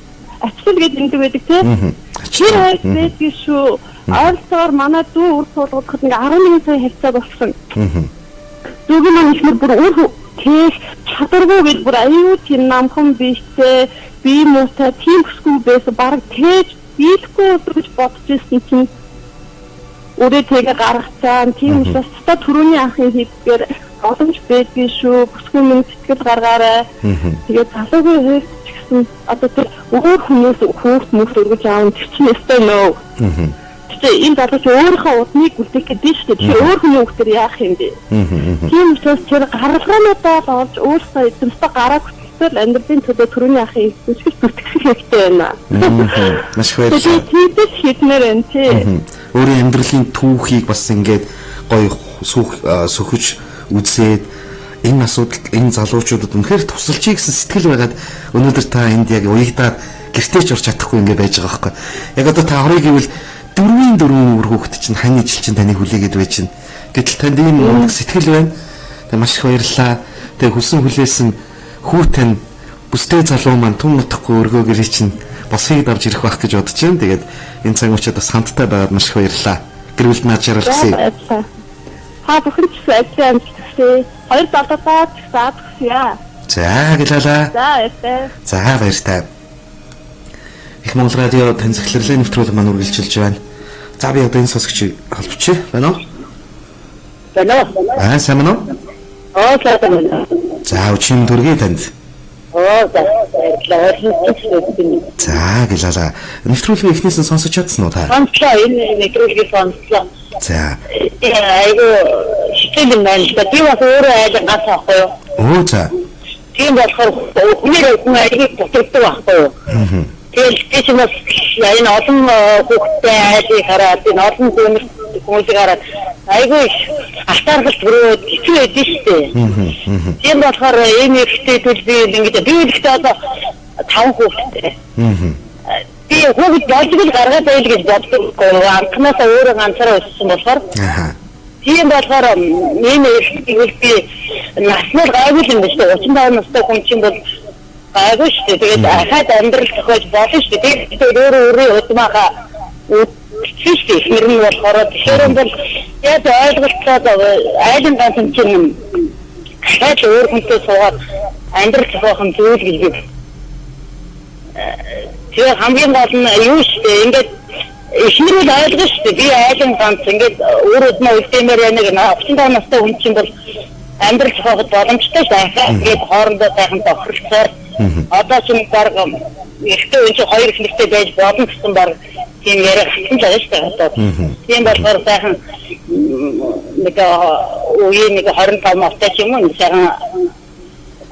ачил гэж энэ байдаг тийм. Тэр хайр байдаг шүү. Ойролцоогоор манай дүү үр суулгахад нэг 11 сая хавцаа болсон. Дүүгийн маань ихмэр бүр үр тийш чадваргүй гэж бүр аюу тийм намхан биштэй би муутай тийм хөсгүй байсан баг тээж биелэхгүй гэж бодож ирсэн чинь өөрөө тэгээ гаргацсан тийм учраас та түрүүний анхны хэлбэр боломж байдгүй шүү бүсгүй минь сэтгэл гаргаарай тэгээд залуугүй хэлж гэсэн одоо тэр өөр хүмүүс хүүхд мөс өргөж аав тэр чинь өстой нөө тэгээ энэ залууч өөрийнхөө удныг үлдэх гэдэг шүү дээ тэр өөр хүний хүүхдэр яах юм бэ тийм учраас тэр гаргалгаануудаа олж өөрсдөө эзэмсдээ гараа хүчтэй амьдралын төлөө түрүүний анхны хэлбэр бүртгэх хэрэгтэй байна маш их баярлалаа тийдэж хийднэр энэ тий өөрийн амьдралын түүхийг бас ингээд гоё сөхөж үзээд энэ асуудалд энэ залуучуудад үнэхээр тусалчий гэсэн сэтгэл байгаад өнөөдөр та энд яг уягдаад гэртээ ч орч чадахгүй ингээд байж байгаа байхгүй. Яг одоо та хорыг гэвэл 4 өр хүүхэд чинь хан ижил чинь таныг хүлээгээд байж чинь. Гэтэл танд ийм үнэг сэтгэл байна. Тэг маш их баярлалаа. Тэг хүсэн хүлээсэн хүү тань бүстэй залуу маань түн нутахгүй өргөө гэрээ чинь босыг давж ирэх байх гэж бодож байна. Тэгээд энэ цаг үечид бас хамтдаа байгаад маш их баярлалаа. Гэр бүлд наад жаргалсан. Та бүхэн ч ажил амжилттай. Хоёр залуутаа ч заадагсаа. За гэлээ. За баяртай. Их Монгол радио тань захирлын нэвтрүүлэг маань үргэлжилж байна. За би одоо энэ сонсогчийг холбочих байна уу? Байна. Сайн байна уу? Сайн. За өчигдөр төргий танд. За гэлээ. Нэвтрүүлгийн эхнээсээ сонсож чадсан уу та? Сонслоо энэ нэвтрүүлгийг сонслоо. За. Айгу сэтгэл маань би бас өөрөө айлгаас авахгүй юу? Оо за. Тийм болохоор хүн айлгыг дутагддаг байхгүй юу? Тэгээд тийм бас энэ олон хүүхдтэй айлыг хараад энэ олон хүмүүсийг хараад айгу алтаархал төрөөд хэцүү байдсан шүү дээ. Тийм болохоор энэ ихтэй төл би ингэж би ихтэй одоо 5 хүүхдтэй. Би хүүхэд болжгүй гаргаад байл гэж боддог. Анхнаасаа өөрөө ганцаараа өссөн болохоор. Тийм болохоор энэ ихтэй би наснаар гайгүй юм биш үү? 35 настай хүн чинь бол гайгүй шүү дээ. Тэгээд ахаад амьдрал зохиож болно шүү дээ. Тэгээд өөрөө удмаага үтчихсэн ихнэр нь болохоор тэгэхээр бол яг ойлголцоод айлын ганц юм чинь ахаад өөр хүнтэй суугаад амьдрал зохиох юм зүйл гэж би тэгээ хамгийн гол нь юу шүү дээ ингээд ихнэр нь ойлгож шүү дээ би айлын ганц ингээд өөрөө нь үлдээмээр яг 35 настай хүн чинь бол амьдрал зохиоход боломжтой шүү дээ. Тэгээд хоорондоо сайхан тохиролцоор одоо ч юм баг ихтэй энэ хоёр их нэртэй байж болно гэсэн баг тийм яриа хатсан л байж байгаа. Тийм болохоор сайхан нэг үеийн 25 настай ч юм уу сайхан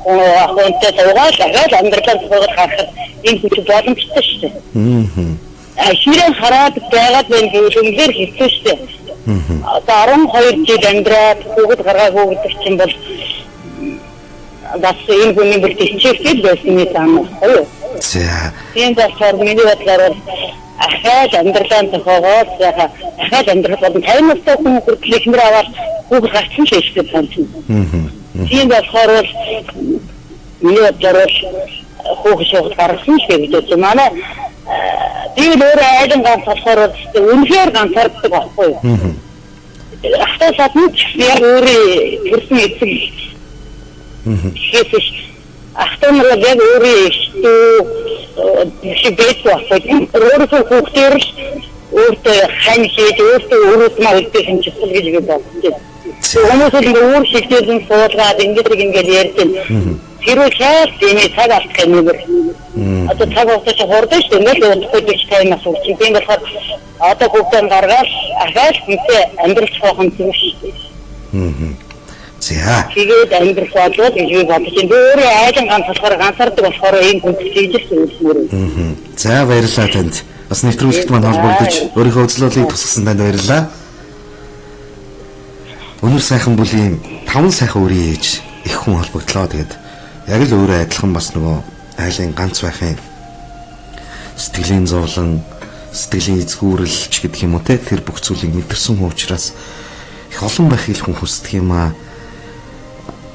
хонтой суугаад амьдралаа зохиоход харахад энэ хүч боломжтой шүү дээ. Ширээ хараад байгаад байна гэвэл үнээр хэцүү шүү дээ. Одоо 12 жил амьдраад хүүхэд гаргаагүй гэдэг чинь бол бас энэ хүний бүр тийчээхтэй байсан юм байна. За. Тийм болохоор миний бодлоор ахаад амьдралаа зохиогоод ахаад амьдрал болон 50 настай хүн хүртэл ихнэр аваад хүүхэд гарсан л шүү дээ санаж. Тийм болохоор миний бодлоор хүүхэд гарсан л гэж бодож манай би өөрөө айлын ганц болохоор үнэхээр ганцаарддаг байхгүй юу. Ахтаа сатнч яг өөрөө төрсөн эцэг. Хэвээс ахтаа нар яг өөрөө шибэт байхгүй. Өөрөө хүүхдэр өөртөө хань хийж өөртөө маа үлдэх юм чиг гэж би бодсон. Хүмүүс л өөр шигтэй суулгаад ингэж ярьдаг. Тэрөө хаад энэ цаг алдах юм бэ? Одоо цаг хугацаа хордож шүү дээ. Нэг удахгүй таймаас үрчим. Тийм болохоор одоо хүүхдэн гаргаад ахаад үнтэй амьдрал цохох юм шүү дээ. За. Тэгээд амьдрал болоод гэж би бодож байна. Би өөрөө айлын ганц болохоор ганцаардаг болохоор ийм хүн хийж ирсэн. За баярлалаа танд. Бас нэвтрүүлэгт маань холбогдож өөрийнхөө үзлөлийг тусгасан танд баярлалаа. Өнөр сайхан бүлийн 5 сайхан өрийн ээж их хүн холбогдлоо. Тэгээд яг л өөрөө адилхан бас нөгөө айлын ганц байхын сэтгэлийн зовлон, сэтгэлийн эзгүүрэлч гэдэг юм уу те тэр бүх зүйлийг мэдэрсэн хүн учраас их олон байхыг хүн хүсдэг юм аа.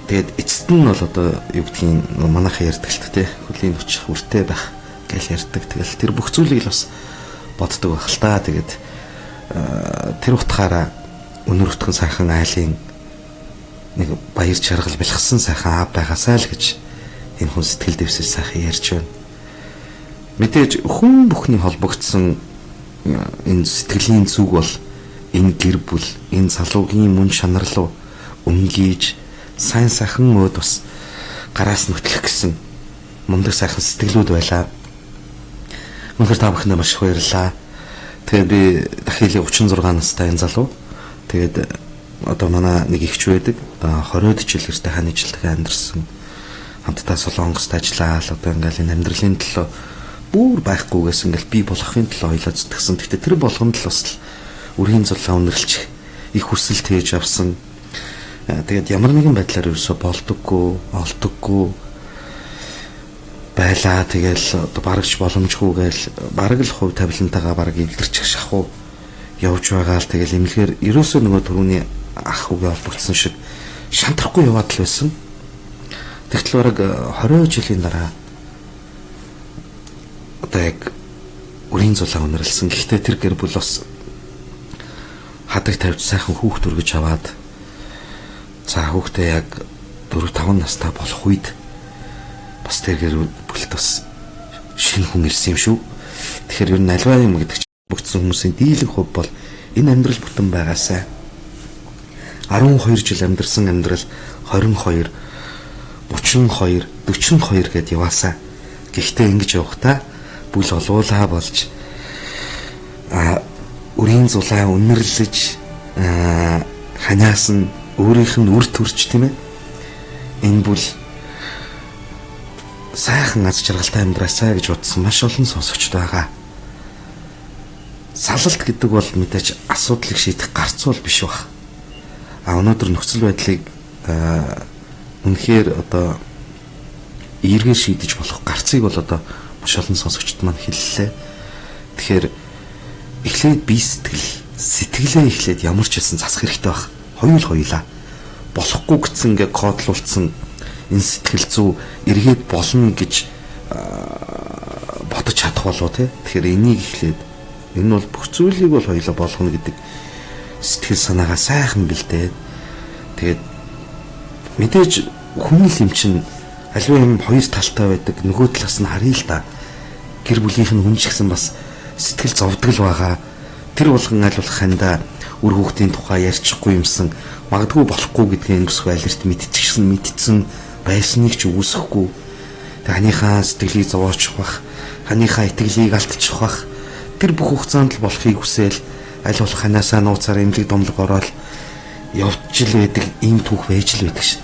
Тэгээд эцэст нь бол одоо юу гэдгийг манайхаа ярьдаг л те хөлийн хүч хүртэй байх гэж ярьдаг. Тэгэл тэр бүх зүйлийг л бас боддог байх л та. Тэгээд тэр утгаараа өнөр утган сайхан айлын нэг баяр чаргал бэлгсэн сайхан аав байгаасаа л гэж энэ хүн сэтгэл дэвсэж сайхан ярьж байна. Мэдээж хүн бүхний холбогдсон энэ сэтгэлийн зүг бол энэ гэр бүл, энэ залуугийн мөн шанар руу өнгийж сайн сайхан мод бас гараас нүтлэх гэсэн мундаг сайхан сэтгэлүүд байлаа. Үнэхээр та бүхэндээ маш их баярлалаа. Тэгээд би дахиад 36 настай энэ залуу. Тэгээд одоо манай нэг ихч байдаг. Одоо 20-од жил эртээ ханижилтгээ амьдэрсэн. Хамтдаа Солонгост ажиллаад одоо ингээл энэ амьдралын төлөө бүр байхгүйгээс ингээл би болохын төлөө ойлоо зүтгэсэн. Гэхдээ тэр болгонд л бас үрийн зулаа үнэрлж их хүсэл тээж авсан. Тэгээд ямар нэгэн байдлаар ерөөсө болдоггүй, олдоггүй байлаа. Тэгэл одоо барагч боломжгүй гээл бараг л хувь тавилантайгаа бараг эвдэрчих шахуу явж байгаа л тэгэл эмнэлгээр ерөөсөө нөгөө түрүүний ах үгээ холбогдсон шиг шантрахгүй яваад л байсан. Тэгтэл бараг 20 жилийн дараа одоо яг үрийн зулаа үнэрлсэн. Гэхдээ тэр гэр бүл бас хадаг тавьж сайхан хүүхд төргөж аваад за хүүхдээ яг 4-5 настай болох үед бас тэр гэр бүлд бас шинэ хүн ирсэн юм шүү. Тэгэхээр ер нь альва юм гэдэг чинь бүгдсэн хүмүүсийн дийлэн хувь бол энэ амьдрал бүтэн байгаасаа 12 жил амьдэрсэн амьдрал 22, 32, 42 гэд яваасаа. Гэхдээ ингэж явахдаа бүл олуулаа болж үрийн зулаа үнэрлэж ханаас нь өөрийнх нь үр төрч тийм ээ. Энэ бүл сайхан аз жаргалтай амьдраасаа гэж бодсон маш олон сонсогчд байгаа. Салалт гэдэг бол мэдээж асуудлыг шийдэх гарцуул биш баг. Өнөөдөр нөхцөл байдлыг үнэхээр одоо эргээр шийдэж болох гарцыг бол одоо маш олон сонсогчд маань хэллээ. Тэгэхээр эхлээд бие сэтгэлээ эхлээд ямар ч хэлсэн засах хэрэгтэй баг. Хоёулаа болохгүй гэсэн ингээ кодлуулсан энэ сэтгэл зүй эргээд болно гэж бодож чадах болов те. Тэгэхээр энийг эхлээд энэ бол бүх зүйлийг бол хоёулаа болгоно гэдэг сэтгэл санаагаа сайхан бэлдээд тэгээд мэдээж хүмүүл юм чинь аливаа юм хоёр талтай байдаг. Нөгөө талаас нь харъя л да. Гэр бүлийнх нь хүн ч гэсэн бас сэтгэл зовдөг л байгаа. Тэр болгон аль болох хандаа үр хүүхдийн тухай ярьчихгүй юмсан магадгүй болохгүй гэдгийг өсөх байлэрт мэдчихсэн байсныг ч үүсэхгүй. Тэг ханийхаа сэтгэлийг зовоочих бах, ханийхаа итгэлийг алдчих бах. Тэр бүх хугацаанд л болохыг хүсээл аль болох ханаасаа нууцаар эмнэлэг домлог ороод явж л байдаг ийм түүх байж л байдаг шин.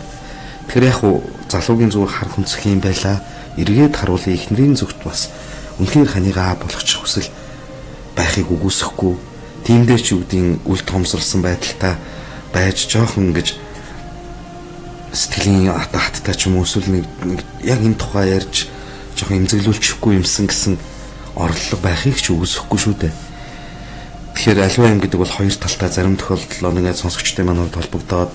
Тэгэхээр яг уу залуугийн зүгээр харах өнцөх юм байла. Эргээд харуулын эхнэрийн зүгт бас үнэхээр ханийгаа болгочих хүсэл байхыг үгүйсэхгүй. Тиймдээ ч үгдийн үл томсорсон байдалтай байж жоохон ингэж сэтгэлийн хаттай ч юм уу эсвэл нэг яг энэ тухай ярьж жоохон эмзэглүүлчихгүй юмсан гэсэн орлого байхыг ч үгүйсэхгүй шүү дээ. Тэгэхээр аливаа юм гэдэг бол хоёр талтай зарим тохиолдолд ингээд сонсогчтой маань холбогдоод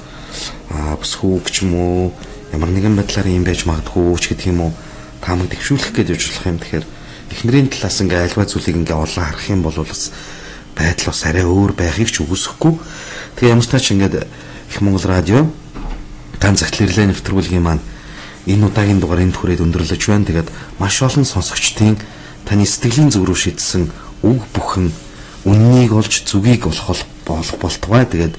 бас хүүг ч юм уу ямар нэгэн байдлаар юм байж магадгүй ч гэдэг юм уу таамаг дэвшүүлэх гэж явж болох юм. Тэгэхээр эхнэрийн талаас ингээд аливаа зүйлийг ингээд олоо харах юм бол бас байдал бас арай өөр байхыг ч үгүйсэхгүй. Тэгээ ямар ч тач ингээд их Монгол радио тань захирлын нэвтрүүлгийн маань энэ удаагийн дугаар энд хүрээд өндөрлөж байна. Тэгээд маш олон сонсогчдын таны сэтгэлийн зүг рүү шийдсэн үг бүхэн үннийг олж зүгийг болох болтугай. Тэгээд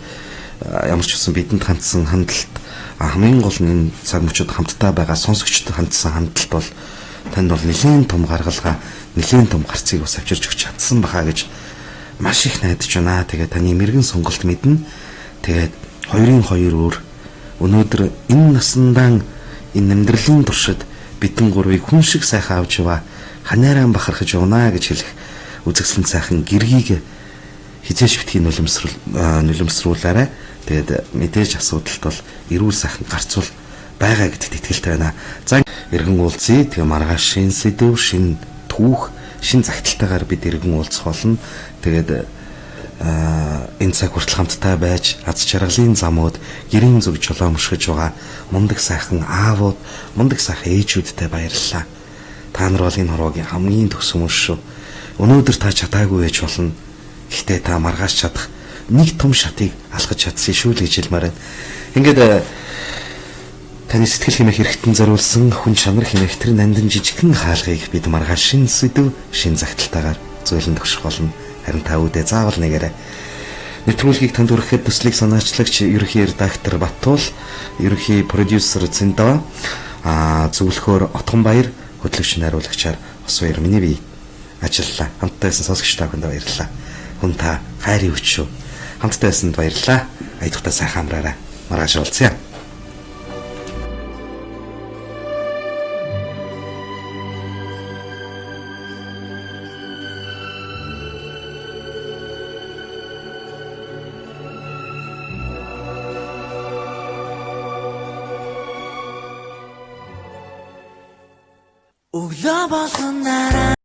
ямар ч үсэн бидэнд хандсан хандлт хамгийн гол нь энэ цаг мөчид хамтдаа байгаа сонсогчдод хандсан хандлт бол танд бол нэлээд том гаргалгаа, нэлээд том гарцыг бас авчирч өгч чадсан баха гэж маш их найдаж байна. Тэгээд таны мэрэгэн сонголт мэднэ. Тэгээд 2-2 өөр өнөөдөр энэ насандаа энэ амьдралын туршид бидэн гурвыг хүн шиг сайхан авч яваа ханаараа бахархаж явна гэж хэлэх үзэгсэлэн сайхан гэргийг хизээш битгий нулимсруулаарай. Тэгээд мэдээж асуудалт бол эрүүл сайхан гарцуул байгаа гэдэгт итгэлтэй байна. За эргэн уулзъя. Тэгээ маргааш шин сэдв, шин түүх, шин загталтайгаар бид эргэн уулзах болно. Тэгээд энэ цаг хүртэл хамтдаа байж аз жаргалын замууд гэрийн зүг жолоомшгож байгаа мундаг сайхан аавууд, мундаг сайхан ээжүүдтэй баярлалаа. Та нар бол энэ хорвоогийн хамгийн төгс хүмүүс шүү. Өнөөдөр та чадаагүй байж болно. Гэхдээ та маргааш чадах нэг том шатыг алхаж чадсан шүү л гэж хэлмээр байна. Ингээд таны сэтгэл хэмээх хэрэгтэн зориулсан хүн чанар хэмээх тэр нандин жижигхэн хаалгыг бид маргааш шин сэдв, шин загталтайгаар зөөлөн төгсөх болно. Харин та үдэ заавал нэгээрээ нэвтрүүлгийг танд хүрэхэд төслийг санаачлагч ерөнхий редактор Баттуул, ерөнхий продюсер Цэндава, зөвлөхөр Отгонбаяр, хөтлөгч найруулагчаар Ос Баяр миний бие ажиллалаа. Хамтдаа байсан сонсогч та бүхэнд баярлалаа. Хүн та хайрын хүч шүү. Хамтдаа байсанд баярлалаа. Айдахтаа сайхан амраарай. Маргааш уулзъя. Өглөө болгон дараа